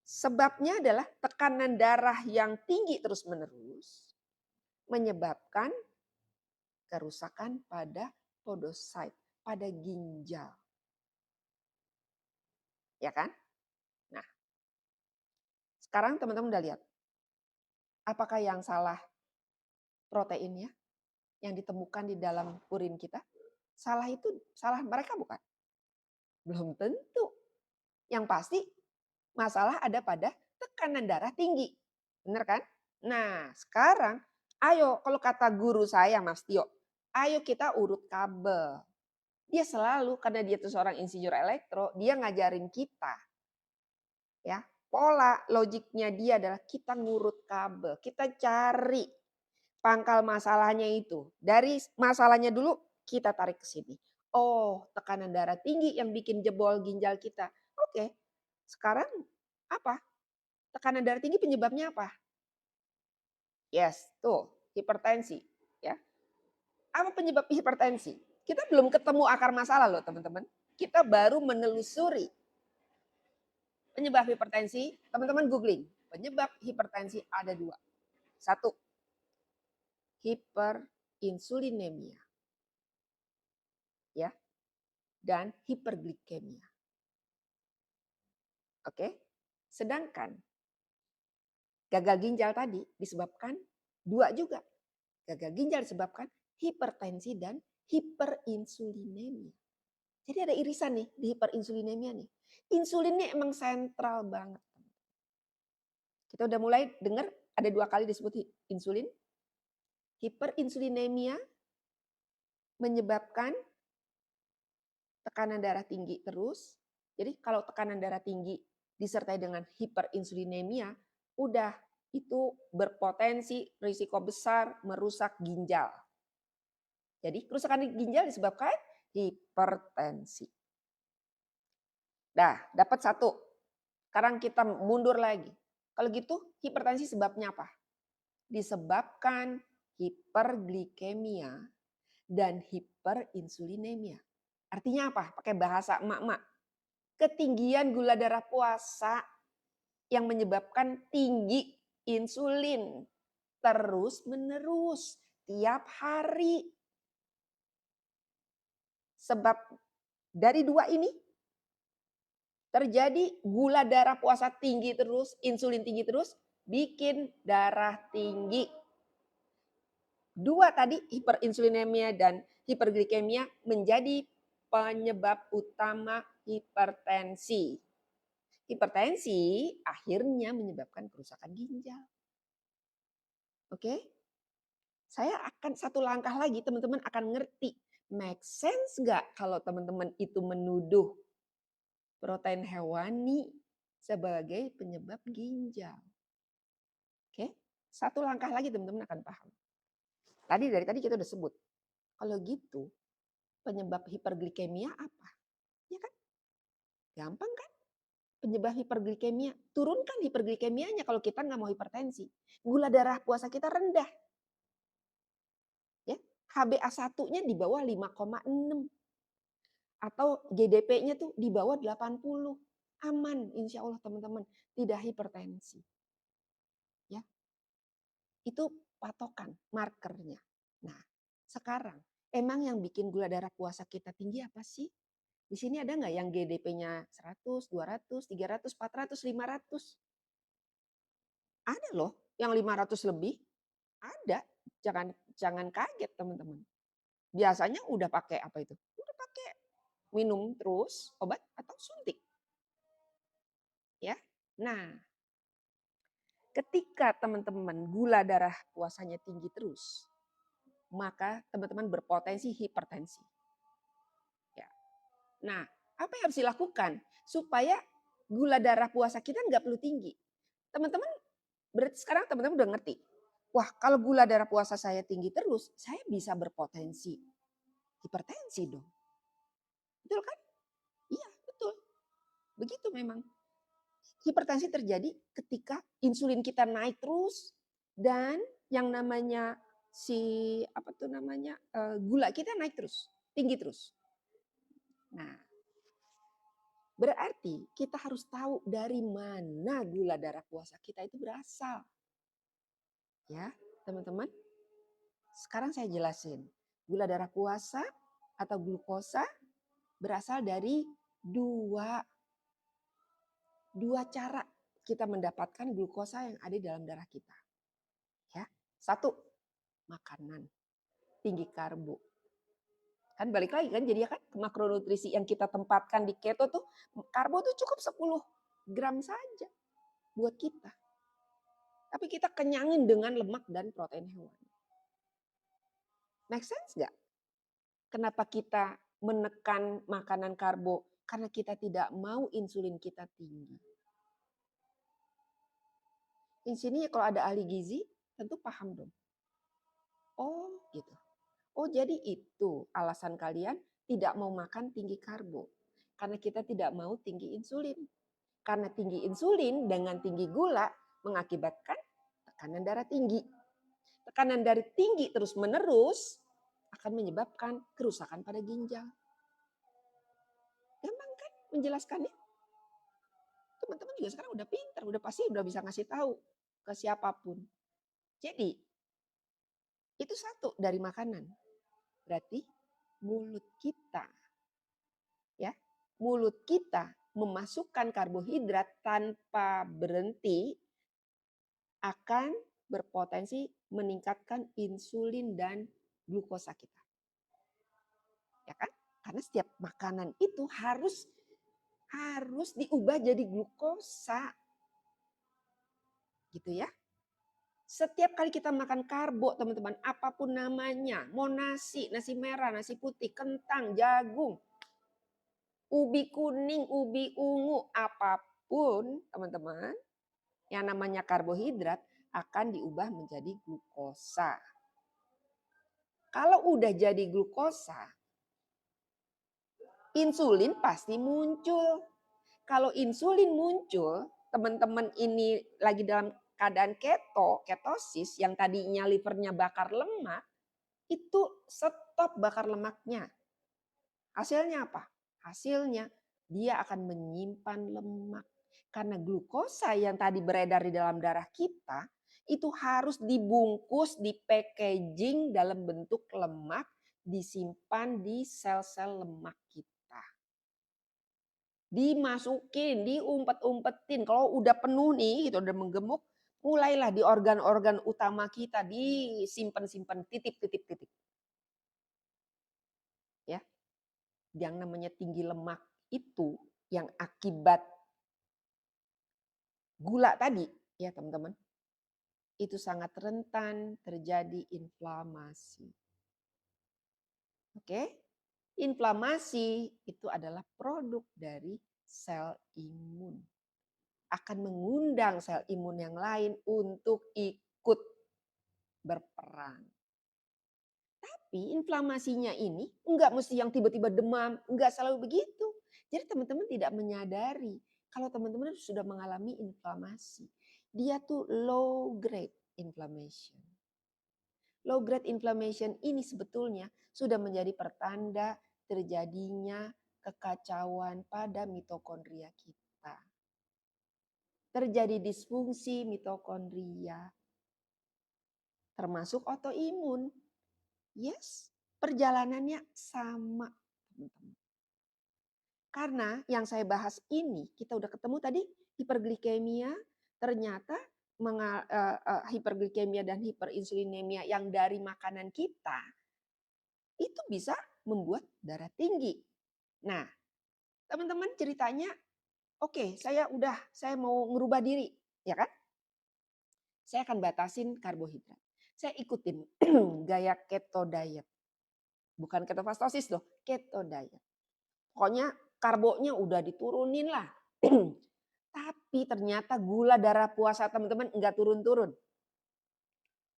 Sebabnya adalah tekanan darah yang tinggi terus-menerus menyebabkan kerusakan pada podocyte, pada ginjal. Ya kan? Nah, sekarang teman-teman udah lihat. Apakah yang salah proteinnya yang ditemukan di dalam urin kita? Salah mereka bukan? Belum tentu. Yang pasti masalah ada pada tekanan darah tinggi. Benar kan? Nah, sekarang ayo kalau kata guru saya Mas Tio, ayo kita urut kabel. Dia selalu karena dia itu seorang insinyur elektro, dia ngajarin kita. Ya, pola logiknya dia adalah kita ngurut kabel, kita cari pangkal masalahnya itu. Dari masalahnya dulu kita tarik ke sini. Oh, tekanan darah tinggi yang bikin jebol ginjal kita. Oke, sekarang apa? Tekanan darah tinggi penyebabnya apa? Yes, tuh hipertensi. Ya, apa penyebab hipertensi? Kita belum ketemu akar masalah loh teman-teman. Kita baru menelusuri penyebab hipertensi. Teman-teman googling. Penyebab hipertensi ada dua. Satu, hiperinsulinemia. Ya, dan hiperglikemia. Oke. Sedangkan gagal ginjal tadi disebabkan dua juga. Gagal ginjal disebabkan hipertensi dan hiperinsulinemia. Jadi ada irisan nih di hiperinsulinemia nih. Insulinnya emang sentral banget. Kita udah mulai dengar ada dua kali disebut insulin. Hiperinsulinemia menyebabkan tekanan darah tinggi terus. Jadi kalau tekanan darah tinggi disertai dengan hiperinsulinemia, udah itu berpotensi risiko besar merusak ginjal. Jadi kerusakan ginjal disebabkan hipertensi. Dah, dapat satu. Sekarang kita mundur lagi. Kalau gitu hipertensi sebabnya apa? Disebabkan hiperglikemia dan hiperinsulinemia. Artinya apa? Pakai bahasa emak-emak. Ketinggian gula darah puasa yang menyebabkan tinggi insulin terus-menerus tiap hari. Sebab dari dua ini terjadi gula darah puasa tinggi terus, insulin tinggi terus, bikin darah tinggi. Dua tadi, hiperinsulinemia dan hiperglikemia, menjadi penyebab utama hipertensi. Hipertensi akhirnya menyebabkan kerusakan ginjal. Oke? Saya akan satu langkah lagi, teman-teman akan ngerti. Make sense nggak kalau teman-teman itu menuduh protein hewani sebagai penyebab ginjal? Oke? Satu langkah lagi teman-teman akan paham. Dari tadi kita udah sebut. Kalau gitu, penyebab hiperglikemia apa? Ya kan? Gampang kan? Penyebab hiperglikemia. Turunkan hiperglikemianya kalau kita nggak mau hipertensi. Gula darah puasa kita rendah. Ya, HbA1-nya di bawah 5,6. Atau GDP-nya tuh di bawah 80. Aman insya Allah teman-teman. Tidak hipertensi. Ya, itu patokan, markernya. Nah, sekarang emang yang bikin gula darah puasa kita tinggi apa sih? Di sini ada nggak yang GDP-nya 100, 200, 300, 400, 500? Ada loh yang 500 lebih. Ada. Jangan jangan kaget teman-teman. Biasanya udah pakai apa itu? Udah pakai minum terus obat atau suntik. Ya. Nah, ketika teman-teman gula darah puasanya tinggi terus, maka teman-teman berpotensi hipertensi. Ya. Nah, apa yang harus dilakukan supaya gula darah puasa kita nggak perlu tinggi? Teman-teman, berarti sekarang teman-teman udah ngerti. Wah, kalau gula darah puasa saya tinggi terus, saya bisa berpotensi hipertensi dong. Betul kan? Iya, betul. Begitu memang. Hipertensi terjadi ketika insulin kita naik terus dan yang namanya gula kita naik terus, tinggi terus. Nah, berarti kita harus tahu dari mana gula darah puasa kita itu berasal. Ya, teman-teman. Sekarang saya jelasin. Gula darah puasa atau glukosa berasal dari dua cara kita mendapatkan glukosa yang ada di dalam darah kita. Ya, satu, makanan tinggi karbo. Kan balik lagi kan jadi kan makronutrisi yang kita tempatkan di keto tuh karbo tuh cukup 10 gram saja buat kita. Tapi kita kenyangin dengan lemak dan protein hewani. Make sense nggak? Kenapa kita menekan makanan karbo? Karena kita tidak mau insulin kita tinggi. Di sini kalau ada ahli gizi tentu paham dong. Oh gitu. Oh jadi itu alasan kalian tidak mau makan tinggi karbo. Karena kita tidak mau tinggi insulin. Karena tinggi insulin dengan tinggi gula mengakibatkan tekanan darah tinggi. Tekanan darah tinggi terus menerus akan menyebabkan kerusakan pada ginjal. Gampang kan menjelaskannya? Teman-teman juga sekarang udah pintar, udah pasti udah bisa ngasih tahu ke siapapun. Jadi itu satu dari makanan. Berarti mulut kita, ya, mulut kita memasukkan karbohidrat tanpa berhenti akan berpotensi meningkatkan insulin dan glukosa kita. Ya kan? Karena setiap makanan itu harus diubah jadi glukosa. Gitu ya. Setiap kali kita makan karbo, teman-teman, apapun namanya, mau nasi merah, nasi putih, kentang, jagung, ubi kuning, ubi ungu, apapun, teman-teman, yang namanya karbohidrat akan diubah menjadi glukosa. Kalau udah jadi glukosa, insulin pasti muncul. Kalau insulin muncul, teman-teman ini lagi dalam keadaan ketosis yang tadinya livernya bakar lemak, itu stop stop bakar lemaknya. Hasilnya apa? Hasilnya dia akan menyimpan lemak. Karena glukosa yang tadi beredar di dalam darah kita itu harus dibungkus, di packaging dalam bentuk lemak, disimpan di sel-sel lemak kita. Dimasukin, diumpet-umpetin. Kalau udah penuh nih, gitu, udah menggemuk, mulailah di organ-organ utama kita disimpan-simpan titip-titip-titip. Ya, yang namanya tinggi lemak itu yang akibat gula tadi, ya teman-teman, itu sangat rentan terjadi inflamasi. Oke? Inflamasi itu adalah produk dari sel imun. Akan mengundang sel imun yang lain untuk ikut berperang. Tapi inflamasinya ini enggak mesti yang tiba-tiba demam, enggak selalu begitu. Jadi teman-teman tidak menyadari kalau teman-teman sudah mengalami inflamasi. Dia tuh low grade inflammation. Low grade inflammation ini sebetulnya sudah menjadi pertanda terjadinya kekacauan pada mitokondria kita. Terjadi disfungsi mitokondria, termasuk autoimun. Yes, perjalanannya sama, teman-teman. Karena yang saya bahas ini, kita udah ketemu tadi hiperglikemia, ternyata hiperglikemia dan hiperinsulinemia yang dari makanan kita, itu bisa membuat darah tinggi. Nah, teman-teman ceritanya, oke, saya mau ngerubah diri, ya kan? Saya akan batasin karbohidrat. Saya ikutin gaya keto diet. Bukan ketofastosis loh, keto diet. Pokoknya karbonya udah diturunin lah. Tapi ternyata gula darah puasa teman-teman enggak turun-turun.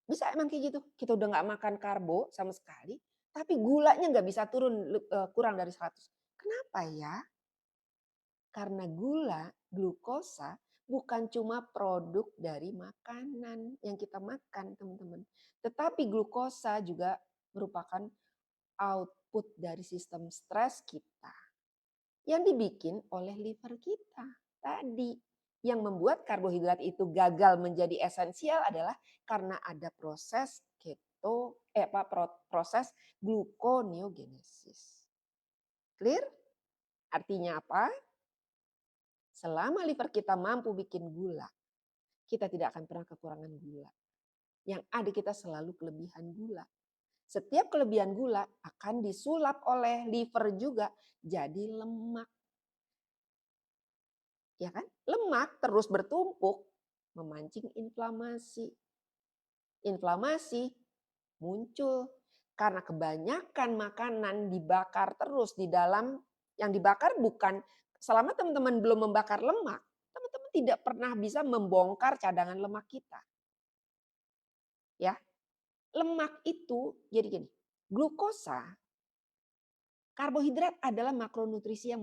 Bisa emang kayak gitu. Kita udah nggak makan karbo sama sekali, tapi gulanya nggak bisa turun kurang dari 100. Kenapa ya? Karena glukosa bukan cuma produk dari makanan yang kita makan, teman-teman. Tetapi glukosa juga merupakan output dari sistem stres kita yang dibikin oleh liver kita tadi. Yang membuat karbohidrat itu gagal menjadi esensial adalah karena ada proses proses gluconeogenesis. Clear? Artinya apa? Selama liver kita mampu bikin gula, kita tidak akan pernah kekurangan gula. Yang ada kita selalu kelebihan gula. Setiap kelebihan gula akan disulap oleh liver juga jadi lemak. Ya kan? Lemak terus bertumpuk memancing inflamasi. Inflamasi muncul karena kebanyakan makanan dibakar terus di dalam, yang dibakar bukan, selama teman-teman belum membakar lemak, teman-teman tidak pernah bisa membongkar cadangan lemak kita. Ya. Lemak itu jadi gini, glukosa, karbohidrat adalah makronutrisi yang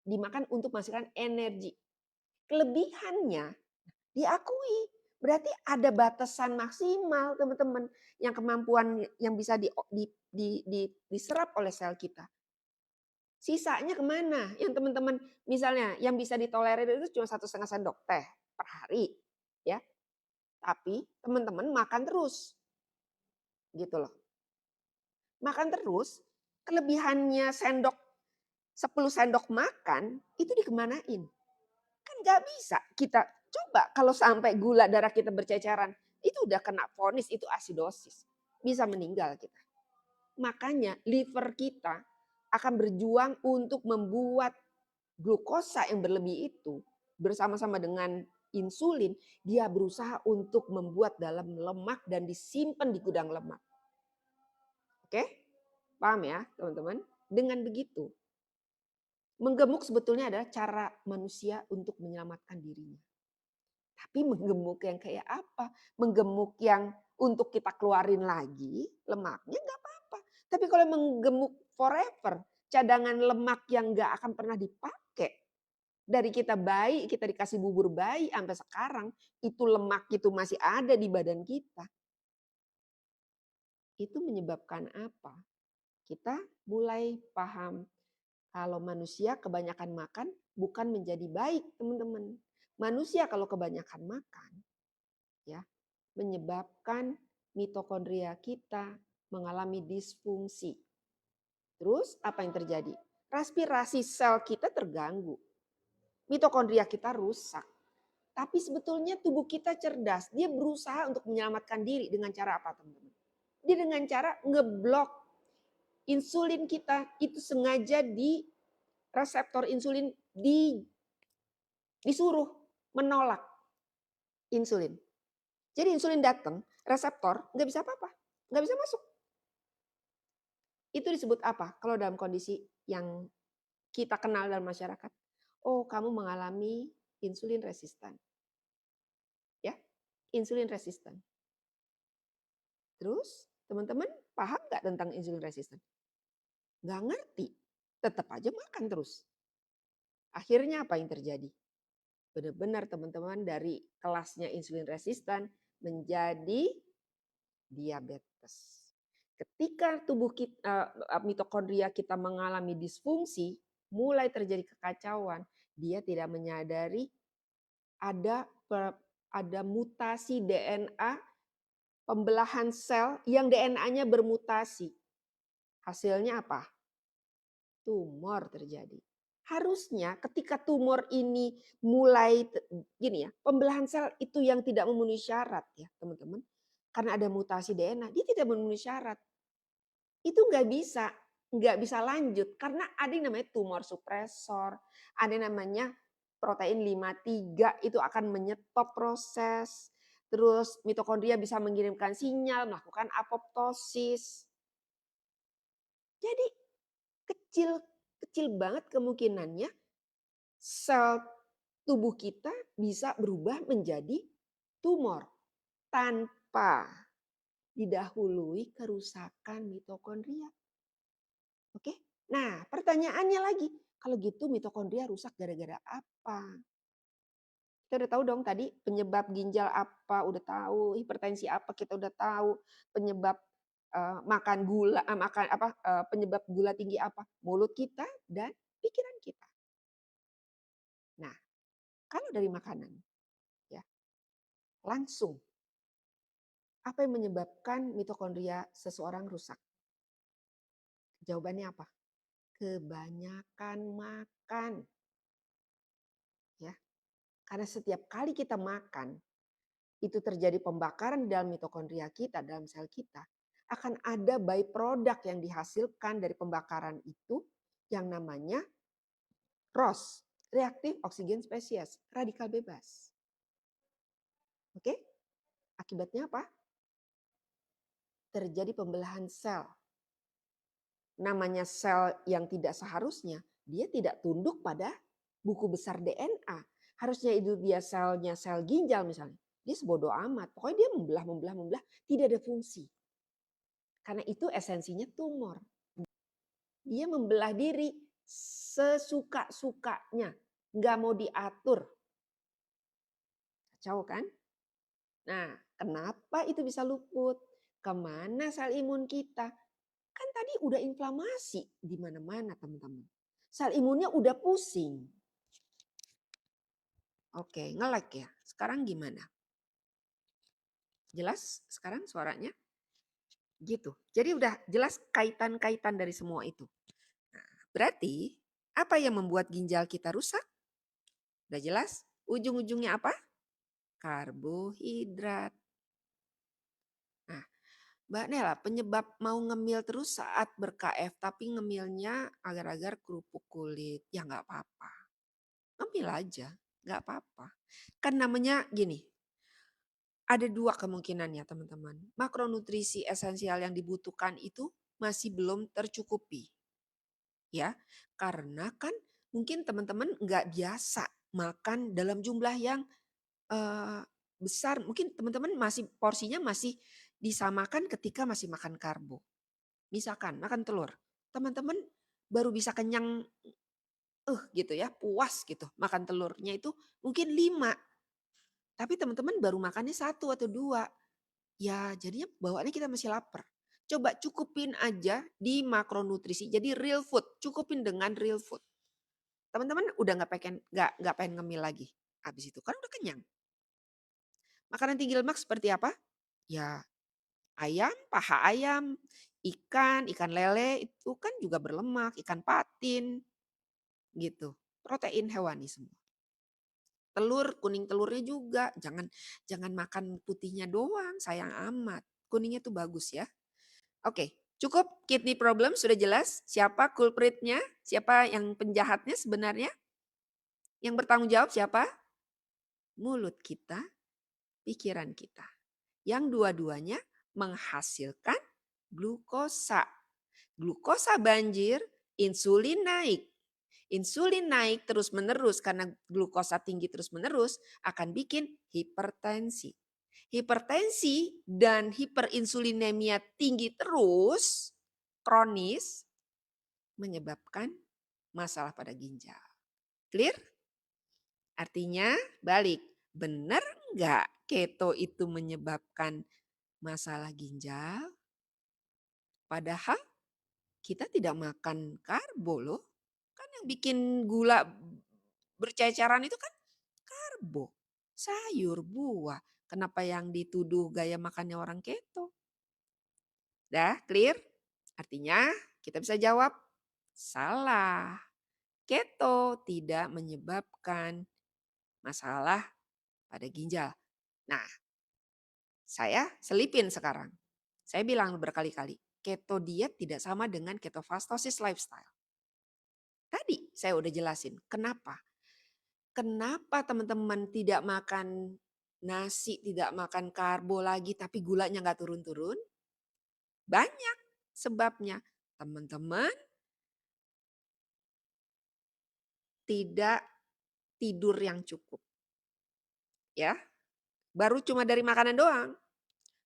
dimakan untuk menghasilkan energi. Kelebihannya diakui. Berarti ada batasan maksimal teman-teman yang kemampuan yang bisa diserap oleh sel kita. Sisanya kemana? Yang teman-teman misalnya yang bisa ditolerir itu cuma 1,5 sendok teh per hari, ya. Tapi teman-teman makan terus, gitu loh. Makan terus, kelebihannya 10 sendok makan itu dikemanain? Kan nggak bisa. Kita coba kalau sampai gula darah kita berceceran, itu udah kena vonis itu asidosis. Bisa meninggal kita. Makanya liver kita akan berjuang untuk membuat glukosa yang berlebih itu bersama-sama dengan insulin, dia berusaha untuk membuat dalam lemak dan disimpan di gudang lemak. Oke? Paham ya, teman-teman? Dengan begitu, menggemuk sebetulnya adalah cara manusia untuk menyelamatkan dirinya. Tapi menggemuk yang kayak apa? Menggemuk yang untuk kita keluarin lagi lemaknya nggak apa-apa. Tapi kalau menggemuk forever, cadangan lemak yang nggak akan pernah dipakai. Dari kita bayi, kita dikasih bubur bayi sampai sekarang, itu lemak itu masih ada di badan kita. Itu menyebabkan apa? Kita mulai paham kalau manusia kebanyakan makan bukan menjadi baik, teman-teman. Manusia kalau kebanyakan makan, ya, menyebabkan mitokondria kita mengalami disfungsi. Terus apa yang terjadi? Respirasi sel kita terganggu. Mitokondria kita rusak. Tapi sebetulnya tubuh kita cerdas. Dia berusaha untuk menyelamatkan diri dengan cara apa, teman-teman? Dia dengan cara ngeblok insulin kita. Itu sengaja di reseptor insulin disuruh menolak insulin. Jadi insulin datang, reseptor nggak bisa apa-apa, nggak bisa masuk. Itu disebut apa? Kalau dalam kondisi yang kita kenal dalam masyarakat, oh kamu mengalami insulin resistan, ya, insulin resistan. Terus teman-teman paham nggak tentang insulin resistan? Nggak ngerti, tetap aja makan terus. Akhirnya apa yang terjadi? Benar-benar teman-teman dari kelasnya insulin resistan menjadi diabetes. Ketika tubuh kita, mitokondria kita mengalami disfungsi, mulai terjadi kekacauan, dia tidak menyadari ada ada mutasi DNA pembelahan sel yang DNA-nya bermutasi. Hasilnya apa? Tumor terjadi. Harusnya ketika tumor ini mulai gini ya, pembelahan sel itu yang tidak memenuhi syarat ya, teman-teman. Karena ada mutasi DNA, dia tidak memenuhi syarat. Itu nggak bisa lanjut karena ada yang namanya tumor supresor, ada yang namanya protein 53 itu akan menyetop proses. Terus mitokondria bisa mengirimkan sinyal, melakukan apoptosis. Jadi kecil kecil banget kemungkinannya sel tubuh kita bisa berubah menjadi tumor tanpa didahului kerusakan mitokondria. Oke. Nah, pertanyaannya lagi, kalau gitu mitokondria rusak gara-gara apa? Kita udah tahu dong tadi penyebab ginjal apa, udah tahu, hipertensi apa kita udah tahu, penyebab makan gula, makan apa, penyebab gula tinggi apa, mulut kita dan pikiran kita. Nah, kalau dari makanan, ya langsung apa yang menyebabkan mitokondria seseorang rusak? Jawabannya apa? Kebanyakan makan. Ya, karena setiap kali kita makan, itu terjadi pembakaran di dalam mitokondria kita, dalam sel kita, akan ada byproduct yang dihasilkan dari pembakaran itu yang namanya ROS, reaktif oksigen spesies, radikal bebas. Oke? Akibatnya apa? Terjadi pembelahan sel. Namanya sel yang tidak seharusnya, dia tidak tunduk pada buku besar DNA. Harusnya itu dia selnya sel ginjal misalnya. Dia sebodoh amat. Pokoknya dia membelah, tidak ada fungsi. Karena itu esensinya tumor. Dia membelah diri sesuka-sukanya. Nggak mau diatur. Kacau kan? Nah, kenapa itu bisa luput? Kemana sel imun kita? Kan tadi udah inflamasi di mana-mana teman-teman. Sel imunnya udah pusing. Oke, nge-lag ya. Sekarang gimana? Jelas sekarang suaranya? Gitu. Jadi udah jelas kaitan-kaitan dari semua itu. Nah, berarti apa yang membuat ginjal kita rusak? Udah jelas? Ujung-ujungnya apa? Karbohidrat. Nah, Mbak Nela, penyebab mau ngemil terus saat ber-KF tapi ngemilnya agar-agar kerupuk kulit. Ya nggak apa-apa. Ngemil aja, nggak apa-apa. Kan namanya gini, ada dua kemungkinan ya teman-teman. Makronutrisi esensial yang dibutuhkan itu masih belum tercukupi. Ya, karena kan mungkin teman-teman nggak biasa makan dalam jumlah yang besar. Mungkin teman-teman masih porsinya masih disamakan ketika masih makan karbo. Misalkan makan telur, teman-teman baru bisa kenyang gitu ya, puas gitu. Makan telurnya itu mungkin 5, tapi teman-teman baru makannya 1 atau 2. Ya jadinya bawaannya kita masih lapar. Coba cukupin aja di makronutrisi. Jadi real food, cukupin dengan real food. Teman-teman udah nggak pengen ngemil lagi. Habis itu kan udah kenyang. Makanan tinggi lemak seperti apa? Ya ayam, paha ayam, ikan lele itu kan juga berlemak, ikan patin gitu. Protein hewani semua. Telur, kuning telurnya juga. Jangan makan putihnya doang, sayang amat. Kuningnya tuh bagus ya. Oke, cukup kidney problem sudah jelas. Siapa culpritnya? Siapa yang penjahatnya sebenarnya? Yang bertanggung jawab siapa? Mulut kita, pikiran kita. Yang dua-duanya menghasilkan glukosa. Glukosa banjir, insulin naik. Insulin naik terus-menerus karena glukosa tinggi terus-menerus akan bikin hipertensi. Hipertensi dan hiperinsulinemia tinggi terus, kronis, menyebabkan masalah pada ginjal. Clear? Artinya balik, benar nggak keto itu menyebabkan masalah ginjal? Padahal kita tidak makan karbo loh. Kan yang bikin gula berceceran itu kan karbo, sayur, buah. Kenapa yang dituduh gaya makannya orang keto? Dah clear? Artinya kita bisa jawab salah. Keto tidak menyebabkan masalah pada ginjal. Nah, saya selipin sekarang. Saya bilang berkali-kali, keto diet tidak sama dengan ketofastosis lifestyle. Tadi saya udah jelasin kenapa. Kenapa teman-teman tidak makan nasi, tidak makan karbo lagi tapi gulanya nggak turun-turun? Banyak sebabnya. Teman-teman tidak tidur yang cukup. Ya, baru cuma dari makanan doang.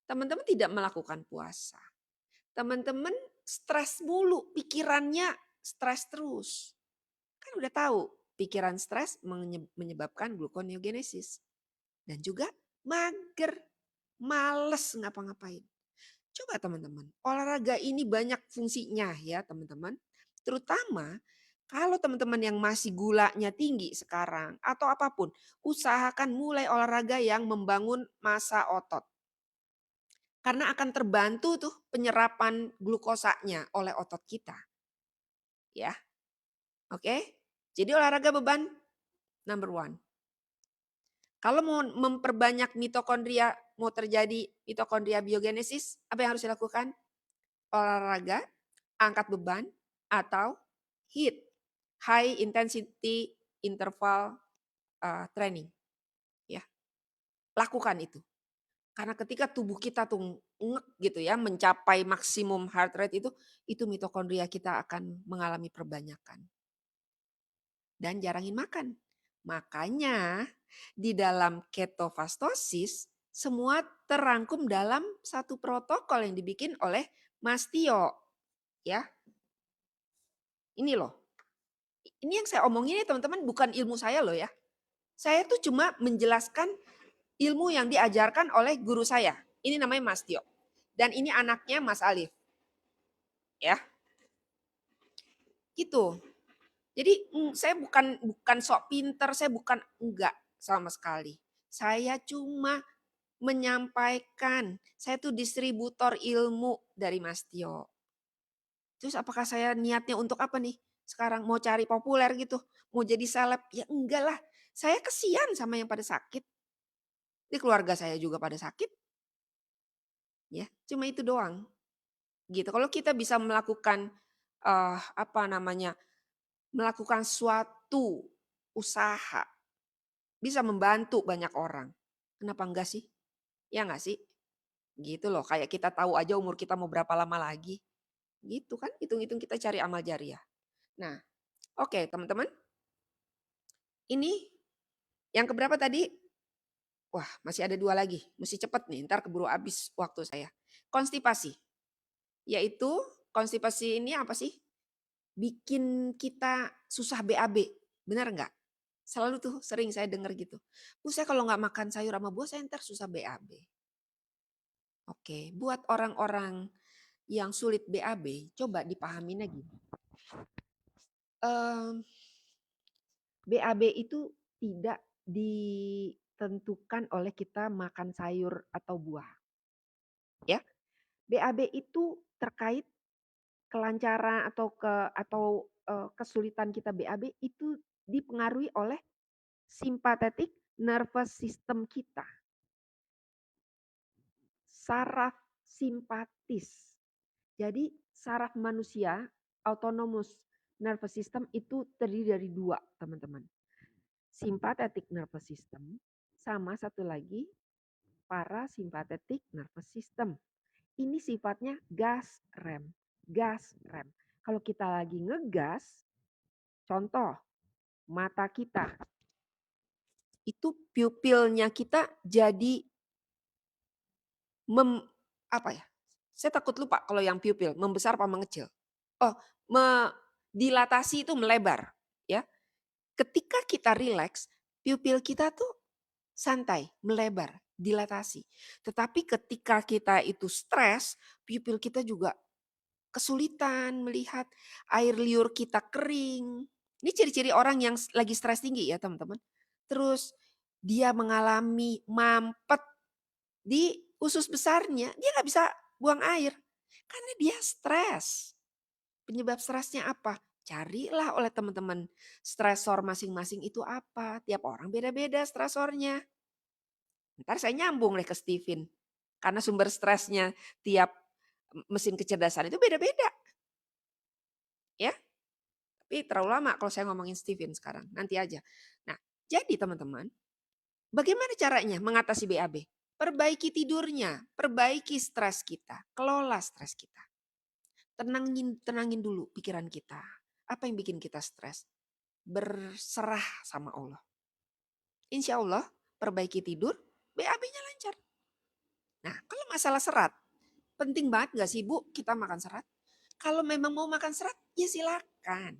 Teman-teman tidak melakukan puasa. Teman-teman stres mulu, pikirannya stres terus. Kan udah tahu pikiran stres menyebabkan gluconeogenesis. Dan juga mager, males ngapa-ngapain. Coba teman-teman, olahraga ini banyak fungsinya ya teman-teman. Terutama kalau teman-teman yang masih gulanya tinggi sekarang atau apapun, usahakan mulai olahraga yang membangun massa otot. Karena akan terbantu tuh penyerapan glukosanya oleh otot kita. Ya, oke? Jadi olahraga beban number one. Kalau mau memperbanyak mitokondria, mau terjadi mitokondria biogenesis, apa yang harus dilakukan? Olahraga, angkat beban, atau HIIT, high intensity interval training. Ya, lakukan itu. Karena ketika tubuh kita tuh ngek gitu ya, mencapai maksimum heart rate itu mitokondria kita akan mengalami perbanyakan. Dan jarangin makan. Makanya di dalam ketofastosis semua terangkum dalam satu protokol yang dibikin oleh Mas Tio. Ya, ini loh. Ini yang saya omongin ya teman-teman bukan ilmu saya loh ya. Saya tuh cuma menjelaskan ilmu yang diajarkan oleh guru saya. Ini namanya Mas Tio. Dan ini anaknya Mas Alif. Ya, gitu. Jadi saya bukan sok pinter, saya bukan enggak sama sekali. Saya cuma menyampaikan, saya tuh distributor ilmu dari Mas Tio. Terus apakah saya niatnya untuk apa nih? Sekarang mau cari populer gitu, mau jadi seleb? Ya enggak lah. Saya kesian sama yang pada sakit. Di keluarga saya juga pada sakit. Ya, cuma itu doang. Gitu. Kalau kita bisa melakukan apa namanya? Melakukan suatu usaha bisa membantu banyak orang. Kenapa enggak sih? Ya enggak sih? Gitu loh, kayak kita tahu aja umur kita mau berapa lama lagi. Gitu kan, hitung-hitung kita cari amal jariah. Nah, oke teman-teman. Ini yang keberapa tadi? Wah, masih ada 2 lagi. Mesti cepet nih, ntar keburu habis waktu saya. Konstipasi. Yaitu konstipasi ini apa sih? Bikin kita susah BAB. Benar nggak? Selalu tuh sering saya dengar gitu. Bu saya kalau nggak makan sayur sama buah saya ntar susah BAB. Oke, buat orang-orang yang sulit BAB, coba dipahaminya gini. BAB itu tidak ditentukan oleh kita makan sayur atau buah. Ya, BAB itu terkait kelancaran atau kesulitan kita BAB itu dipengaruhi oleh sympathetic nervous system kita. Saraf simpatis. Jadi saraf manusia, autonomous nervous system itu terdiri dari dua, teman-teman. Sympathetic nervous system sama satu lagi parasympathetic nervous system. Ini sifatnya gas rem. Gas rem. Kalau kita lagi ngegas, contoh mata kita, itu pupilnya kita jadi apa ya? Saya takut lupa kalau yang pupil, membesar apa mengecil. Oh, dilatasi itu melebar, ya. Ketika kita rileks, pupil kita tuh santai, melebar, dilatasi. Tetapi ketika kita itu stres, pupil kita juga kesulitan melihat, air liur kita kering. Ini ciri-ciri orang yang lagi stres tinggi ya teman-teman. Terus dia mengalami mampet di usus besarnya, dia nggak bisa buang air. Karena dia stres. Penyebab stresnya apa? Carilah oleh teman-teman. Stresor masing-masing itu apa? Tiap orang beda-beda stresornya. Ntar saya nyambung deh ke Steven. Karena sumber stresnya tiap mesin kecerdasan itu beda-beda. Ya, tapi terlalu lama kalau saya ngomongin Steven sekarang. Nanti aja. Nah, jadi teman-teman, bagaimana caranya mengatasi BAB? Perbaiki tidurnya, perbaiki stres kita, kelola stres kita. Tenangin dulu pikiran kita. Apa yang bikin kita stres? Berserah sama Allah. Insya Allah, perbaiki tidur, BAB-nya lancar. Nah, kalau masalah serat, penting banget gak sih Bu kita makan serat? Kalau memang mau makan serat, ya silakan.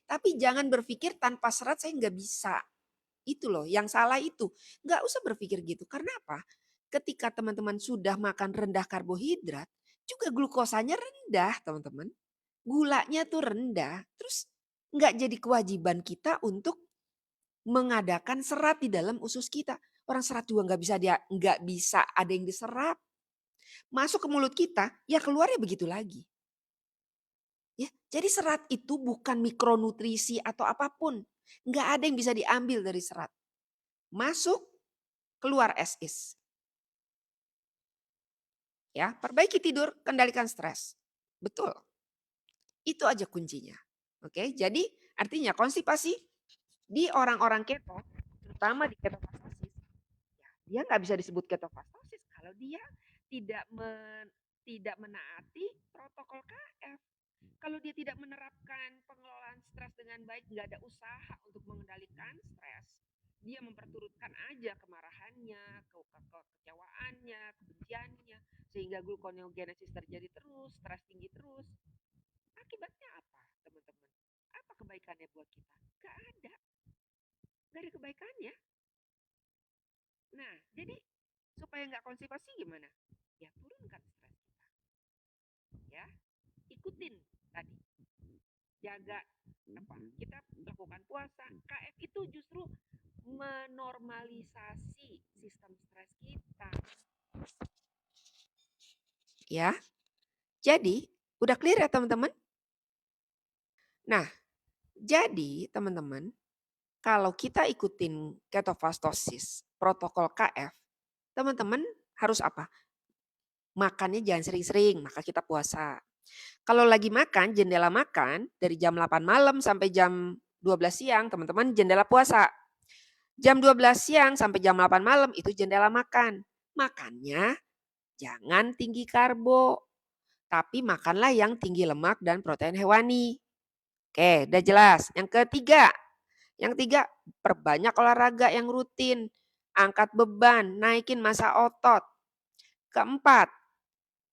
Tapi jangan berpikir tanpa serat saya nggak bisa. Itu loh, yang salah itu. Nggak usah berpikir gitu. Karena apa? Ketika teman-teman sudah makan rendah karbohidrat, juga glukosanya rendah teman-teman. Gulanya tuh rendah. Terus nggak jadi kewajiban kita untuk mengadakan serat di dalam usus kita. Orang serat juga nggak bisa ada yang diserap. Masuk ke mulut kita, ya keluarnya begitu lagi. Ya, jadi serat itu bukan mikronutrisi atau apapun. Nggak ada yang bisa diambil dari serat. Masuk, keluar as is. Ya, perbaiki tidur, kendalikan stres. Betul. Itu aja kuncinya. Oke, jadi artinya konstipasi di orang-orang keto, terutama di ketofastosis, ya, dia nggak bisa disebut ketofastosis kalau dia tidak tidak menaati protokol KF. Kalau dia tidak menerapkan pengelolaan stres dengan baik, nggak ada usaha untuk mengendalikan stres, dia memperturutkan aja kemarahannya, kekecewaannya, kebenciannya, sehingga gluconeogenesis terjadi terus, stres tinggi terus. Akibatnya apa, teman-teman? Apa kebaikannya buat kita? Gak ada. Gak ada kebaikannya. Nah, jadi supaya nggak konstipasi gimana? Ya turunkan stres kita. Ya, ikutin tadi. Jaga apa? Kita lakukan puasa. KF itu justru menormalisasi sistem stres kita. Ya. Jadi, udah clear ya teman-teman? Nah, jadi teman-teman, kalau kita ikutin ketofastosis, protokol KF, teman-teman harus apa? Makannya jangan sering-sering, maka kita puasa. Kalau lagi makan, jendela makan dari jam 8 malam sampai jam 12 siang, teman-teman jendela puasa. Jam 12 siang sampai jam 8 malam itu jendela makan. Makannya jangan tinggi karbo, tapi makanlah yang tinggi lemak dan protein hewani. Oke, udah jelas. Yang ketiga, perbanyak olahraga yang rutin, angkat beban, naikin massa otot. Keempat,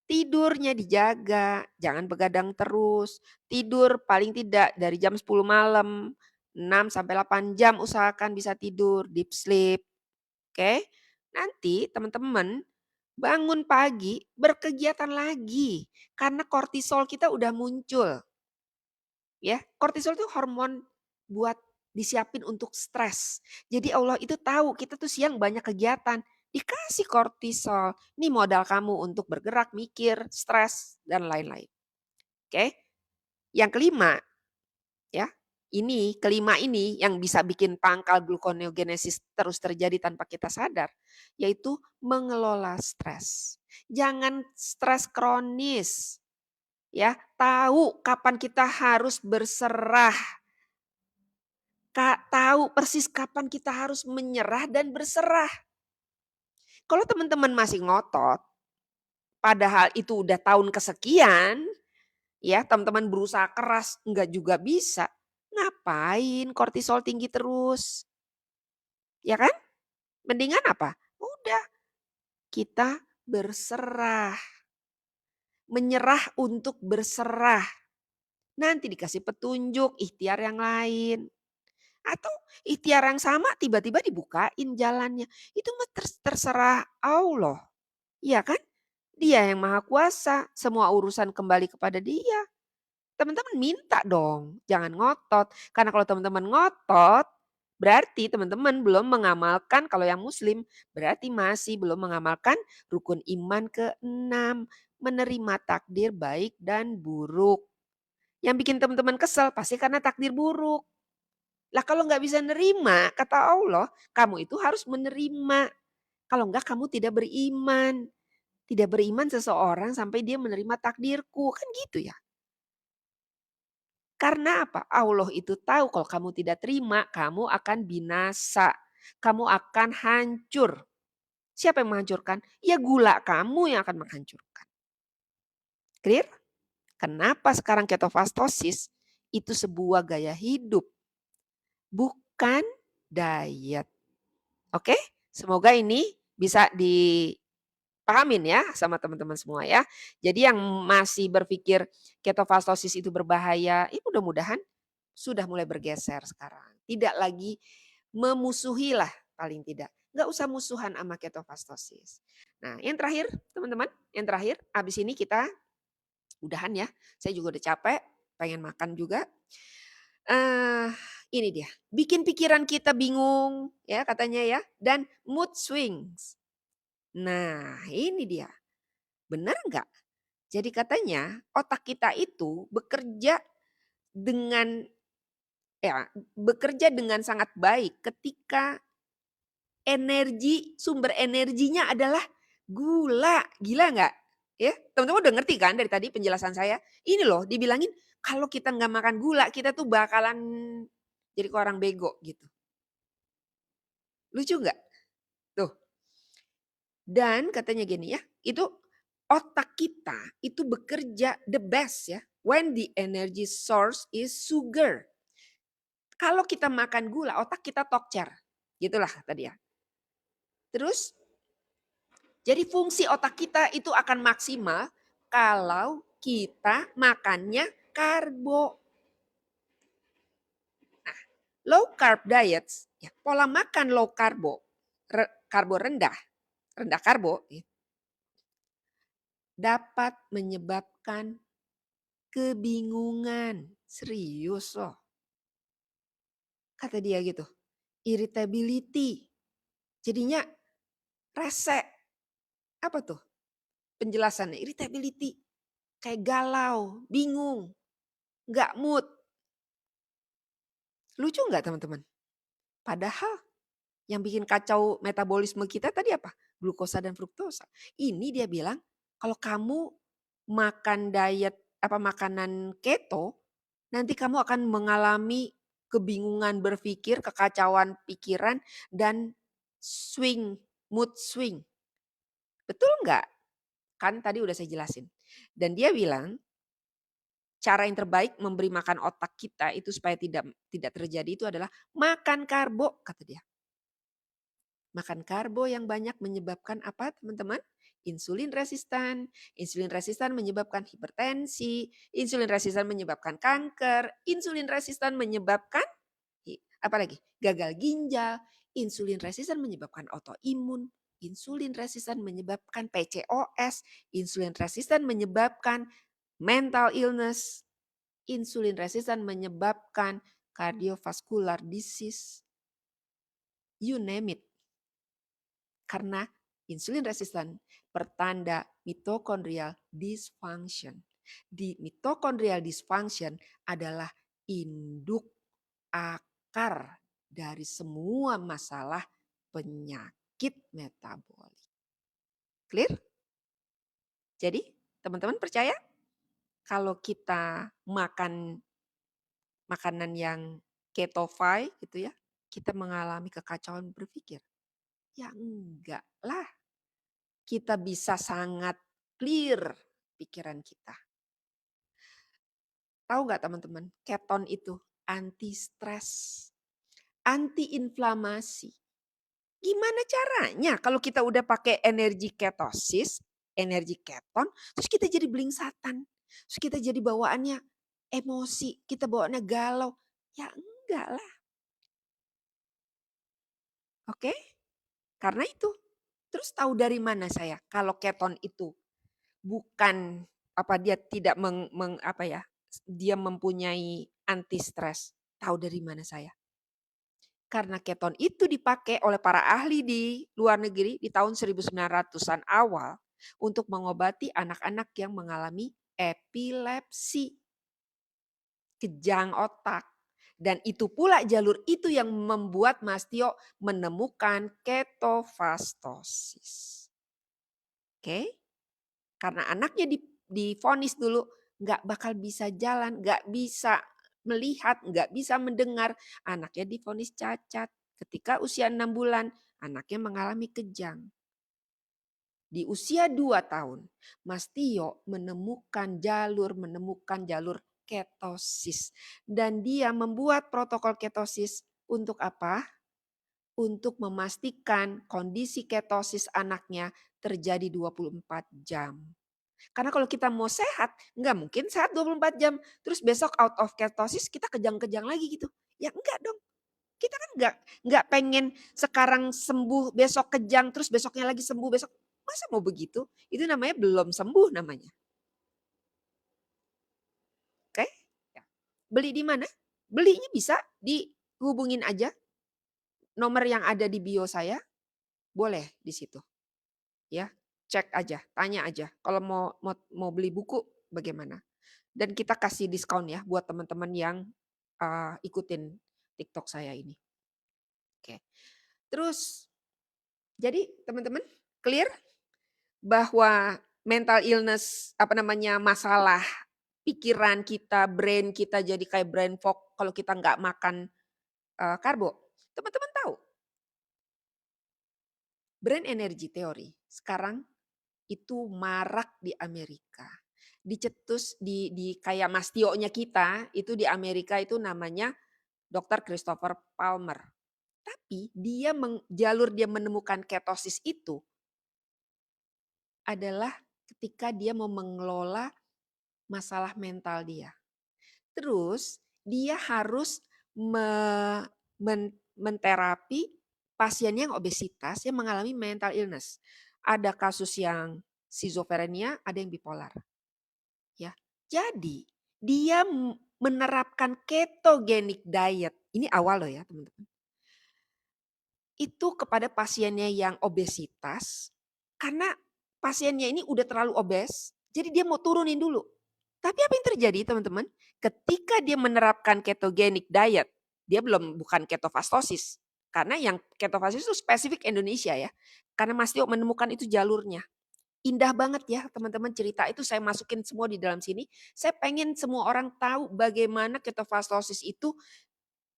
tidurnya dijaga, jangan begadang terus. Tidur paling tidak dari jam 10 malam, 6 sampai 8 jam usahakan bisa tidur, deep sleep. Oke. Nanti teman-teman bangun pagi, berkegiatan lagi. Karena kortisol kita udah muncul, ya. Kortisol itu hormon buat disiapin untuk stres. Jadi Allah itu tahu kita tuh siang banyak kegiatan, dikasih kortisol. Ini modal kamu untuk bergerak, mikir, stres, dan lain-lain. Oke. Yang kelima, ya. Ini kelima ini yang bisa bikin pangkal gluconeogenesis terus terjadi tanpa kita sadar, yaitu mengelola stres. Jangan stres kronis, ya. Tahu kapan kita harus berserah, tahu persis kapan kita harus menyerah dan berserah. Kalau teman-teman masih ngotot, padahal itu udah tahun kesekian, ya, teman-teman berusaha keras enggak juga bisa. Ngapain kortisol tinggi terus? Ya kan? Mendingan apa? Udah kita berserah. Menyerah untuk berserah. Nanti dikasih petunjuk, ikhtiar yang lain. Atau ikhtiar yang sama tiba-tiba dibukain jalannya. Itu mah terserah Allah. Iya kan? Dia yang maha kuasa. Semua urusan kembali kepada dia. Teman-teman minta dong, jangan ngotot. Karena kalau teman-teman ngotot, berarti teman-teman belum mengamalkan, kalau yang muslim, berarti masih belum mengamalkan rukun iman ke-6, menerima takdir baik dan buruk. Yang bikin teman-teman kesel pasti karena takdir buruk. Lah kalau nggak bisa nerima, kata Allah, kamu itu harus menerima. Kalau enggak kamu tidak beriman. Tidak beriman seseorang sampai dia menerima takdirku, kan gitu ya. Karena apa? Allah itu tahu kalau kamu tidak terima, kamu akan binasa. Kamu akan hancur. Siapa yang menghancurkan? Ya gula kamu yang akan menghancurkan. Clear? Kenapa sekarang ketofastosis itu sebuah gaya hidup, bukan diet. Oke? Semoga ini bisa dipahamin ya sama teman-teman semua ya. Jadi yang masih berpikir ketofastosis itu berbahaya, ya mudah-mudahan sudah mulai bergeser sekarang. Tidak lagi memusuhi lah paling tidak. Nggak usah musuhan sama ketofastosis. Nah yang terakhir teman-teman, yang terakhir abis ini kita udahan ya. Saya juga udah capek, pengen makan juga. eh ini dia, bikin pikiran kita bingung ya katanya ya. Dan mood swings. Nah ini dia, benar nggak? Jadi katanya otak kita itu dengan bekerja dengan sangat baik ketika sumber energinya adalah gula. Gila nggak? Ya, teman-teman udah ngerti kan dari tadi penjelasan saya? Ini loh dibilangin kalau kita nggak makan gula kita tuh bakalan jadi kayak orang bego gitu. Lucu nggak? Tuh. Dan katanya gini ya, itu otak kita itu bekerja the best ya when the energy source is sugar. Kalau kita makan gula, otak kita tokcer. Gitulah tadi ya. Terus, jadi fungsi otak kita itu akan maksimal kalau kita makannya karbo. Nah, low carb diets, ya, pola makan low karbo, karbo rendah, rendah karbo, ya, dapat menyebabkan kebingungan. Serius loh. Kata dia gitu. Irritability. Jadinya rese. Apa tuh penjelasannya? Irritability. Kayak galau, bingung, nggak mood. Lucu nggak teman-teman? Padahal yang bikin kacau metabolisme kita tadi apa? Glukosa dan fruktosa. Ini dia bilang kalau kamu makan diet makanan keto, nanti kamu akan mengalami kebingungan berpikir, kekacauan pikiran dan mood swing. Betul nggak? Kan tadi udah saya jelasin. Dan dia bilang cara yang terbaik memberi makan otak kita itu supaya tidak terjadi itu adalah makan karbo, kata dia. Makan karbo yang banyak menyebabkan apa teman-teman? Insulin resistan. Insulin resistan menyebabkan hipertensi. Insulin resistan menyebabkan kanker. Insulin resistan menyebabkan apa lagi? Gagal ginjal. Insulin resistan menyebabkan autoimun. insulin resistan menyebabkan PCOS, insulin resistan menyebabkan mental illness, insulin resistan menyebabkan cardiovascular disease, you name it. Karena insulin resistan pertanda mitochondrial dysfunction. Di mitochondrial dysfunction adalah induk akar dari semua masalah penyakit metabolik. Clear? Jadi teman-teman percaya kalau kita makan makanan yang ketofy gitu ya, kita mengalami kekacauan berpikir? Ya enggak lah. Kita bisa sangat clear pikiran kita. Tahu nggak teman-teman, keton itu anti stres, anti inflamasi. Gimana caranya kalau kita udah pakai energi ketosis, energi keton, terus kita jadi blingsatan. Terus kita jadi bawaannya emosi, kita bawaannya galau. Ya enggak lah. Oke? Karena itu. Terus tahu dari mana saya kalau keton itu bukan dia tidak dia mempunyai anti stres. Tahu dari mana saya? Karena keton itu dipakai oleh para ahli di luar negeri di tahun 1900-an awal untuk mengobati anak-anak yang mengalami epilepsi, kejang otak. Dan itu pula jalur itu yang membuat Mas Tio menemukan ketofastosis. Oke? Karena anaknya divonis dulu nggak bakal bisa jalan, nggak bisa melihat, nggak bisa mendengar. Anaknya divonis cacat. Ketika usia 6 bulan, anaknya mengalami kejang. Di usia 2 tahun, Mas Tio menemukan jalur ketosis. Dan dia membuat protokol ketosis untuk apa? Untuk memastikan kondisi ketosis anaknya terjadi 24 jam. Karena kalau kita mau sehat, nggak mungkin sehat 24 jam. Terus besok out of ketosis kita kejang-kejang lagi gitu. Ya enggak dong. Kita kan nggak pengen sekarang sembuh, besok kejang, terus besoknya lagi sembuh, besok. Masa mau begitu? Itu namanya belum sembuh namanya. Oke? Ya. Beli di mana? Belinya bisa dihubungin aja. Nomor yang ada di bio saya, boleh di situ. Ya, cek aja, tanya aja. Kalau mau beli buku bagaimana? Dan kita kasih diskon ya buat teman-teman yang ikutin TikTok saya ini. Oke. Terus jadi teman-teman clear bahwa mental illness masalah pikiran kita, brain kita jadi kayak brain fog kalau kita nggak makan karbo. Teman-teman tahu brain energy theory sekarang itu marak di Amerika. Dicetus di kayak Mas Tio-nya kita itu di Amerika itu namanya Dr. Christopher Palmer. Tapi jalur dia menemukan ketosis itu adalah ketika dia mau mengelola masalah mental dia. Terus dia harus menterapi pasien yang obesitas yang mengalami mental illness. Ada kasus yang schizophrenia, ada yang bipolar. Ya. Jadi dia menerapkan ketogenic diet. Ini awal loh ya teman-teman. Itu kepada pasiennya yang obesitas, karena pasiennya ini udah terlalu obes, jadi dia mau turunin dulu. Tapi apa yang terjadi teman-teman? Ketika dia menerapkan ketogenic diet, dia bukan ketofastosis. Karena yang ketofastosis itu spesifik Indonesia ya. Karena Mas Tio menemukan itu jalurnya. Indah banget ya teman-teman cerita itu saya masukin semua di dalam sini. Saya pengen semua orang tahu bagaimana ketofastosis itu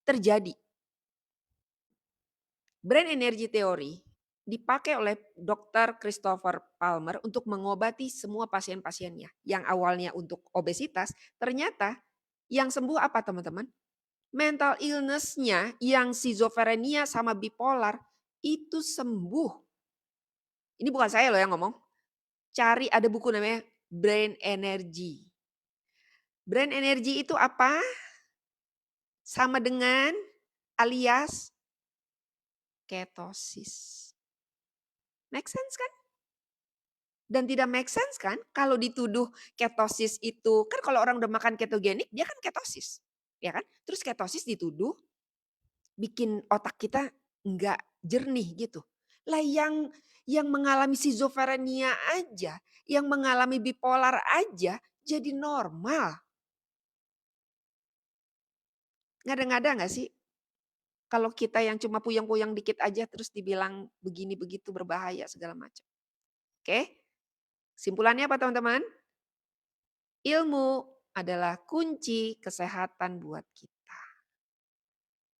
terjadi. Brain energy theory dipakai oleh Dr. Christopher Palmer untuk mengobati semua pasien-pasiennya. Yang awalnya untuk obesitas, ternyata yang sembuh apa teman-teman? Mental illness-nya yang schizophrenia sama bipolar itu sembuh. Ini bukan saya loh yang ngomong. Cari ada buku namanya Brain Energy. Brain Energy itu apa? Sama dengan alias ketosis. Make sense kan? Dan tidak make sense kan kalau dituduh ketosis itu, kan kalau orang udah makan ketogenik dia kan ketosis, ya kan? Terus ketosis dituduh bikin otak kita nggak jernih gitu. Lah yang mengalami schizophrenia aja, yang mengalami bipolar aja jadi normal. Ngada-ngada nggak sih kalau kita yang cuma puyeng-puyeng dikit aja terus dibilang begini begitu berbahaya segala macam. Oke? Simpulannya apa teman-teman? Ilmu adalah kunci kesehatan buat kita.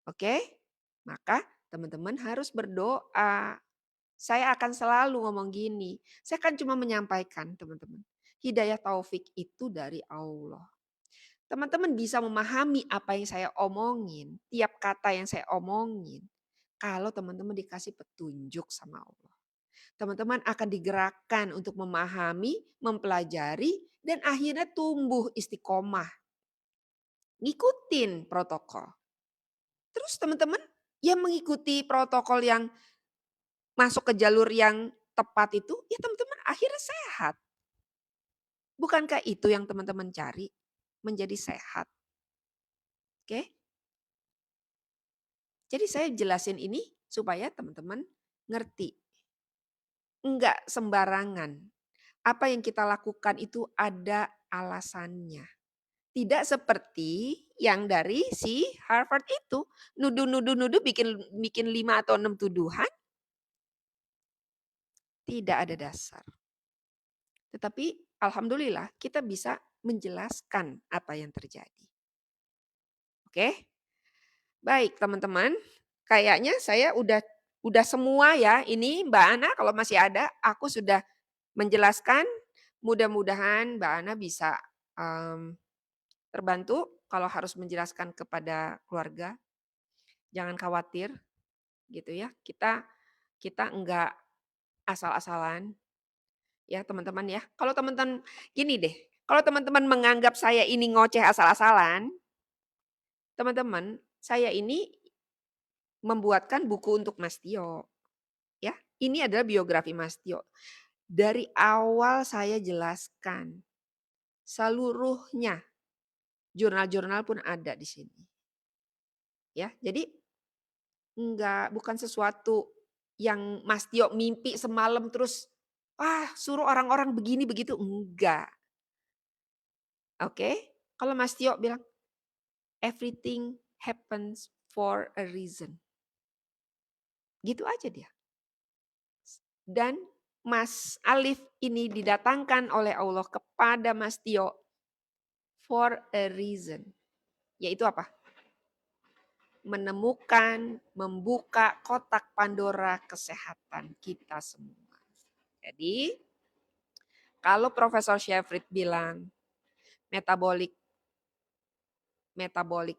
Oke? Maka teman-teman harus berdoa. Saya akan selalu ngomong gini, saya kan cuma menyampaikan teman-teman. Hidayah taufik itu dari Allah. Teman-teman bisa memahami apa yang saya omongin, tiap kata yang saya omongin. Kalau teman-teman dikasih petunjuk sama Allah. Teman-teman akan digerakkan untuk memahami, mempelajari, dan akhirnya tumbuh istiqomah. Ngikutin protokol. Terus teman-teman yang mengikuti protokol yang masuk ke jalur yang tepat itu, ya teman-teman akhirnya sehat. Bukankah itu yang teman-teman cari? Menjadi sehat. Oke? Jadi saya jelasin ini supaya teman-teman ngerti. Enggak sembarangan. Apa yang kita lakukan itu ada alasannya. Tidak seperti yang dari si Harvard itu. Nuduh-nuduh-nuduh bikin bikin 5 atau 6 tuduhan. Tidak ada dasar. Tetapi alhamdulillah kita bisa menjelaskan apa yang terjadi. Oke? Baik teman-teman, kayaknya saya udah semua ya. Ini Mbak Ana kalau masih ada, aku sudah menjelaskan. Mudah-mudahan Mbak Ana bisa terbantu kalau harus menjelaskan kepada keluarga. Jangan khawatir gitu ya. Kita enggak asal-asalan ya teman-teman ya. Kalau teman-teman gini deh, kalau teman-teman menganggap saya ini ngoceh asal-asalan, teman-teman, saya ini membuatkan buku untuk Mas Tio. Ya, ini adalah biografi Mas Tio. Dari awal saya jelaskan seluruhnya. Jurnal-jurnal pun ada di sini. Ya, jadi bukan sesuatu yang Mas Tio mimpi semalam terus suruh orang-orang begini begitu, enggak. Oke? Kalau Mas Tio bilang everything happens for a reason. Gitu aja dia. Dan Mas Alif ini didatangkan oleh Allah kepada Mas Tio for a reason. Yaitu apa? Menemukan, membuka kotak Pandora kesehatan kita semua. Jadi kalau Profesor Shefrid bilang metabolic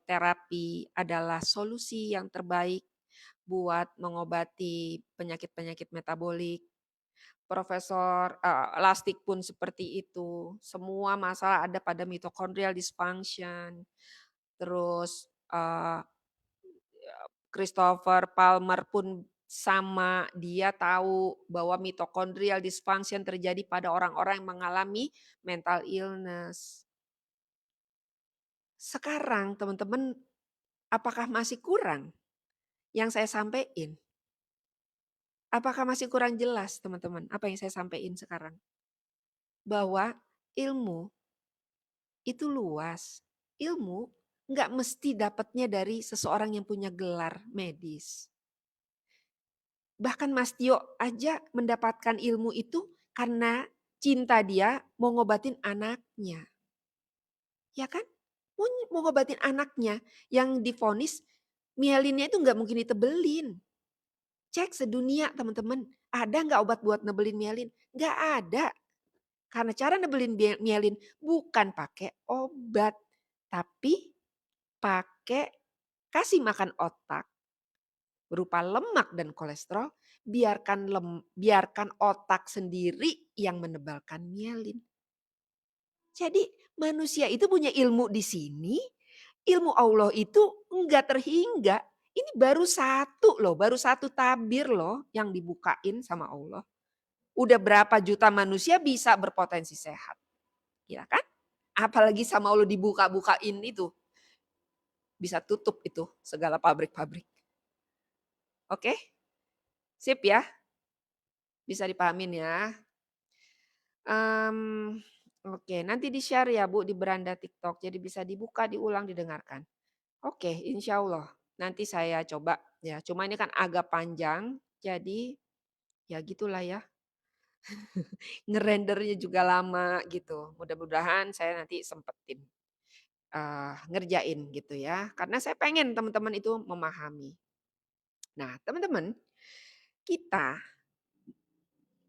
terapi adalah solusi yang terbaik buat mengobati penyakit-penyakit metabolik. Profesor Lastik pun seperti itu. Semua masalah ada pada mitochondrial dysfunction. Terus Christopher Palmer pun sama, dia tahu bahwa mitochondrial dysfunction terjadi pada orang-orang yang mengalami mental illness. Sekarang teman-teman, apakah masih kurang yang saya sampaikan? Apakah masih kurang jelas teman-teman apa yang saya sampaikan sekarang? Bahwa ilmu itu luas. Ilmu nggak mesti dapatnya dari seseorang yang punya gelar medis. Bahkan Mas Tio aja mendapatkan ilmu itu karena cinta dia mau ngobatin anaknya. Ya kan? Mau ngobatin anaknya yang divonis mielinnya itu nggak mungkin ditebelin. Cek sedunia teman-teman, ada nggak obat buat nebelin mielin? Nggak ada. Karena cara nebelin mielin bukan pakai obat, tapi pakai kasih makan otak berupa lemak dan kolesterol, biarkan otak sendiri yang menebalkan mielin. Jadi manusia itu punya ilmu di sini, ilmu Allah itu enggak terhingga. Ini baru satu loh, baru satu tabir loh yang dibukain sama Allah. Udah berapa juta manusia bisa berpotensi sehat. Ya kan? Apalagi sama Allah dibuka-bukain itu. Bisa tutup itu segala pabrik-pabrik. Oke? Sip ya? Bisa dipahamin ya? Oke, nanti di-share ya Bu di beranda TikTok. Jadi bisa dibuka, diulang, didengarkan. Oke, insya Allah. Nanti saya coba ya. Cuma ini kan agak panjang. Jadi ya gitulah ya. Ngerendernya juga lama gitu. Mudah-mudahan saya nanti sempetin ngerjain gitu ya. Karena saya pengen teman-teman itu memahami. Nah teman-teman, kita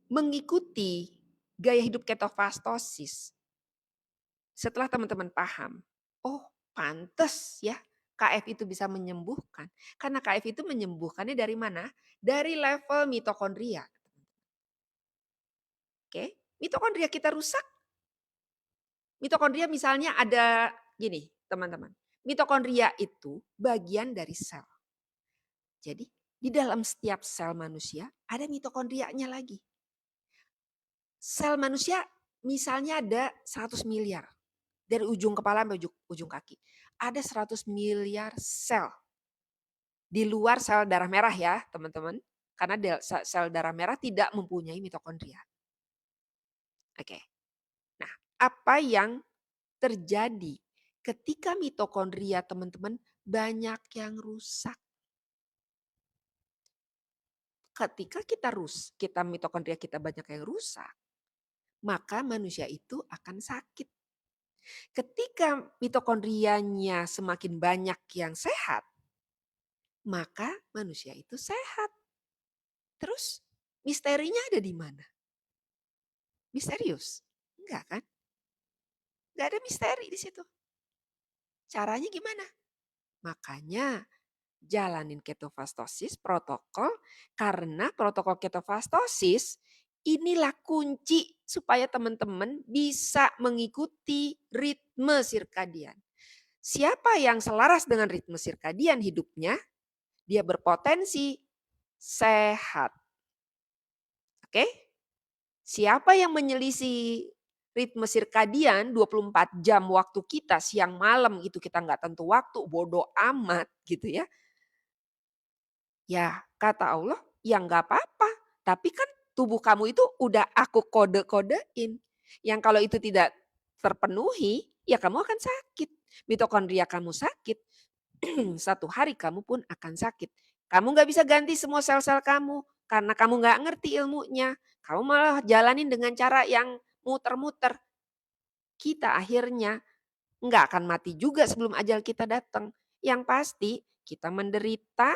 mengikuti gaya hidup ketofastosis setelah teman-teman paham, oh pantes ya KF itu bisa menyembuhkan. Karena KF itu menyembuhkannya dari mana? Dari level mitokondria. Oke, mitokondria kita rusak. Mitokondria misalnya ada gini teman-teman. Mitokondria itu bagian dari sel. Jadi di dalam setiap sel manusia ada mitokondrianya lagi. Sel manusia misalnya ada 100 miliar. Dari ujung kepala sampai ujung kaki. Ada 100 miliar sel. Di luar sel darah merah ya teman-teman. Karena sel darah merah tidak mempunyai mitokondria. Oke. Nah apa yang terjadi ketika mitokondria teman-teman banyak yang rusak? Ketika kita mitokondria kita banyak yang rusak, maka manusia itu akan sakit. Ketika mitokondrianya semakin banyak yang sehat, maka manusia itu sehat. Terus misterinya ada di mana? Misterius? Enggak kan? Enggak ada misteri di situ. Caranya gimana? Makanya jalanin ketofastosis protokol karena protokol ketofastosis inilah kunci supaya teman-teman bisa mengikuti ritme sirkadian. Siapa yang selaras dengan ritme sirkadian hidupnya, dia berpotensi sehat. Oke? Siapa yang menyelisih ritme sirkadian 24 jam waktu kita siang malam itu kita nggak tentu waktu, bodoh amat gitu ya. Ya kata Allah ya nggak apa-apa. Tapi kan tubuh kamu itu udah aku kode-kodein. Yang kalau itu tidak terpenuhi ya kamu akan sakit. Mitokondria kamu sakit. Satu hari kamu pun akan sakit. Kamu nggak bisa ganti semua sel-sel kamu. Karena kamu nggak ngerti ilmunya. Kamu malah jalanin dengan cara yang muter-muter. Kita akhirnya nggak akan mati juga sebelum ajal kita datang. Yang pasti kita menderita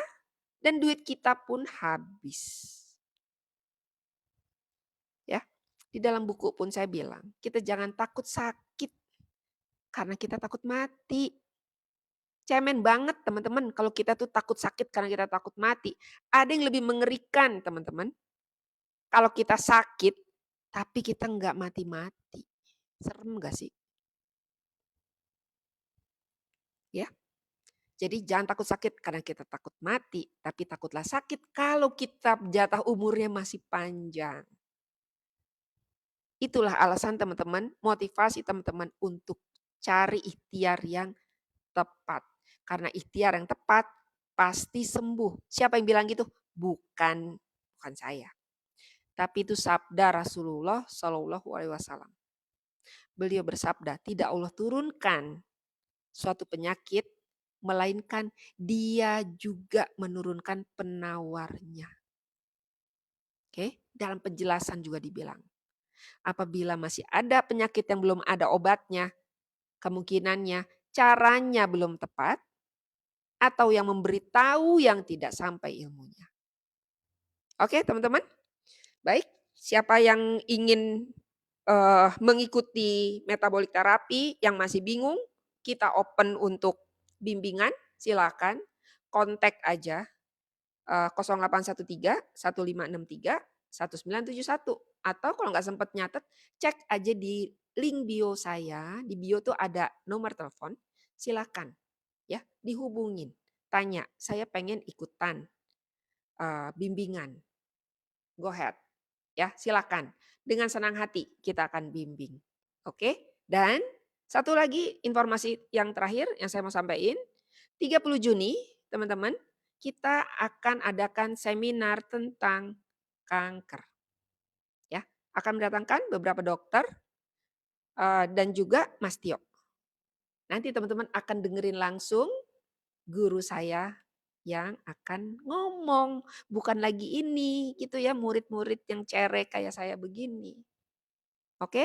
dan duit kita pun habis. Ya, di dalam buku pun saya bilang, kita jangan takut sakit karena kita takut mati. Cemen banget teman-teman kalau kita tuh takut sakit karena kita takut mati. Ada yang lebih mengerikan teman-teman. Kalau kita sakit tapi kita nggak mati-mati. Serem gak sih? Ya. Jadi jangan takut sakit karena kita takut mati. Tapi takutlah sakit kalau kita jatah umurnya masih panjang. Itulah alasan teman-teman, motivasi teman-teman untuk cari ikhtiar yang tepat. Karena ikhtiar yang tepat pasti sembuh. Siapa yang bilang gitu? Bukan saya. Tapi itu sabda Rasulullah Shallallahu Alaihi Wasallam. Beliau bersabda, tidak Allah turunkan suatu penyakit, melainkan Dia juga menurunkan penawarnya. Oke, dalam penjelasan juga dibilang, apabila masih ada penyakit yang belum ada obatnya, kemungkinannya caranya belum tepat atau yang memberitahu yang tidak sampai ilmunya. Oke, teman-teman? Baik, siapa yang ingin mengikuti metabolic terapi yang masih bingung, kita open untuk bimbingan, silakan kontak aja 0813 1563 1971 atau kalau nggak sempat nyatet cek aja di link bio saya, di bio tuh ada nomor telepon, silakan ya dihubungin, tanya saya pengen ikutan bimbingan, go ahead. Ya, silakan. Dengan senang hati kita akan bimbing. Oke? Dan satu lagi informasi yang terakhir yang saya mau sampaikan, 30 Juni teman-teman, kita akan adakan seminar tentang kanker ya. Akan mendatangkan beberapa dokter dan juga Mas Tio. Nanti teman-teman akan dengerin langsung guru saya yang akan ngomong, bukan lagi ini gitu ya, murid-murid yang cerek kayak saya begini. Oke?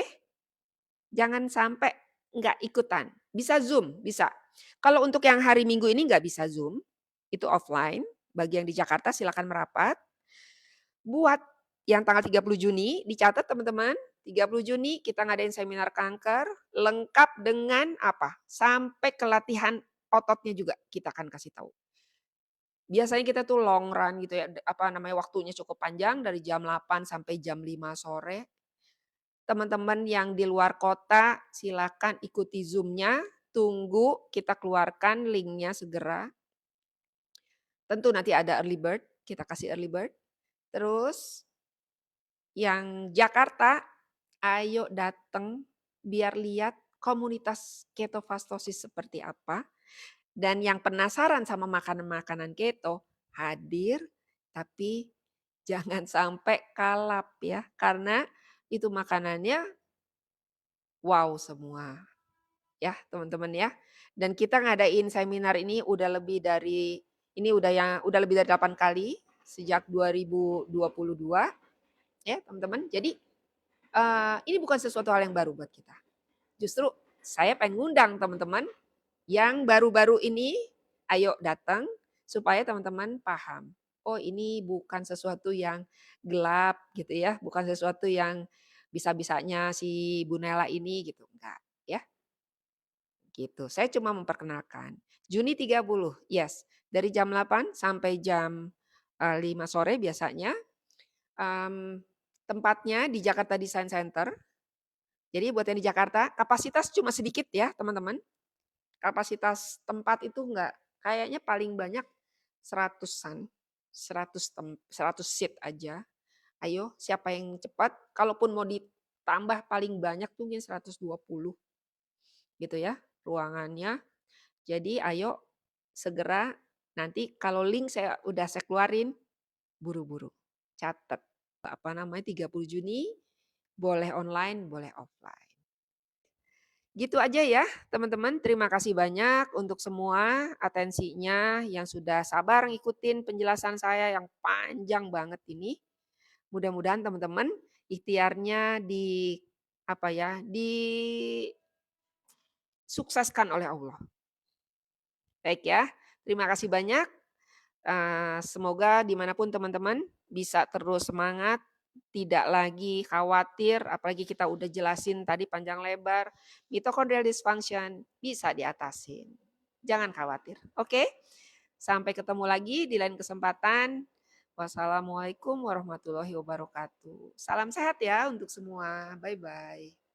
Jangan sampai nggak ikutan. Bisa Zoom, bisa. Kalau untuk yang hari Minggu ini nggak bisa Zoom, itu offline. Bagi yang di Jakarta silakan merapat. Buat yang tanggal 30 Juni, dicatat teman-teman, 30 Juni kita ngadain seminar kanker, lengkap dengan apa, sampai ke latihan ototnya juga kita akan kasih tahu. Biasanya kita tuh long run gitu ya, apa namanya, waktunya cukup panjang dari jam 8 sampai jam 5 sore. Teman-teman yang di luar kota silakan ikuti Zoom-nya, tunggu kita keluarkan link-nya segera. Tentu nanti ada early bird, kita kasih early bird. Terus yang Jakarta, ayo datang biar lihat komunitas ketofastosis seperti apa. Dan yang penasaran sama makanan-makanan keto, hadir tapi jangan sampai kalap ya. Karena itu makanannya wow semua. Ya teman-teman ya. Dan kita ngadain seminar ini udah lebih dari, ini udah lebih dari 8 kali sejak 2022 ya teman-teman. Jadi ini bukan sesuatu hal yang baru buat kita. Justru saya pengen ngundang teman-teman yang baru-baru ini, ayo datang supaya teman-teman paham. Oh ini bukan sesuatu yang gelap gitu ya, bukan sesuatu yang bisa-bisanya si Bu Nela ini gitu, enggak ya. Gitu, saya cuma memperkenalkan. Juni 30, yes, dari jam 8 sampai jam 5 sore biasanya, mmm, tempatnya di Jakarta Design Center. Jadi buat yang di Jakarta, kapasitas cuma sedikit ya teman-teman. Kapasitas tempat itu enggak, kayaknya paling banyak 100-an, 100 seat aja. Ayo siapa yang cepat, kalaupun mau ditambah paling banyak tuh mungkin 120 gitu ya ruangannya. Jadi ayo segera, nanti kalau link saya keluarin, buru-buru. Catat, apa namanya, 30 Juni, boleh online, boleh offline. Gitu aja ya teman-teman, terima kasih banyak untuk semua atensinya yang sudah sabar ngikutin penjelasan saya yang panjang banget ini. Mudah-mudahan teman-teman ikhtiarnya apa ya, disukseskan oleh Allah. Baik ya, terima kasih banyak. Semoga dimanapun teman-teman bisa terus semangat, tidak lagi khawatir, apalagi kita udah jelasin tadi panjang lebar, mitochondrial dysfunction bisa diatasin. Jangan khawatir, oke? Sampai ketemu lagi di lain kesempatan. Wassalamualaikum warahmatullahi wabarakatuh. Salam sehat ya untuk semua. Bye-bye.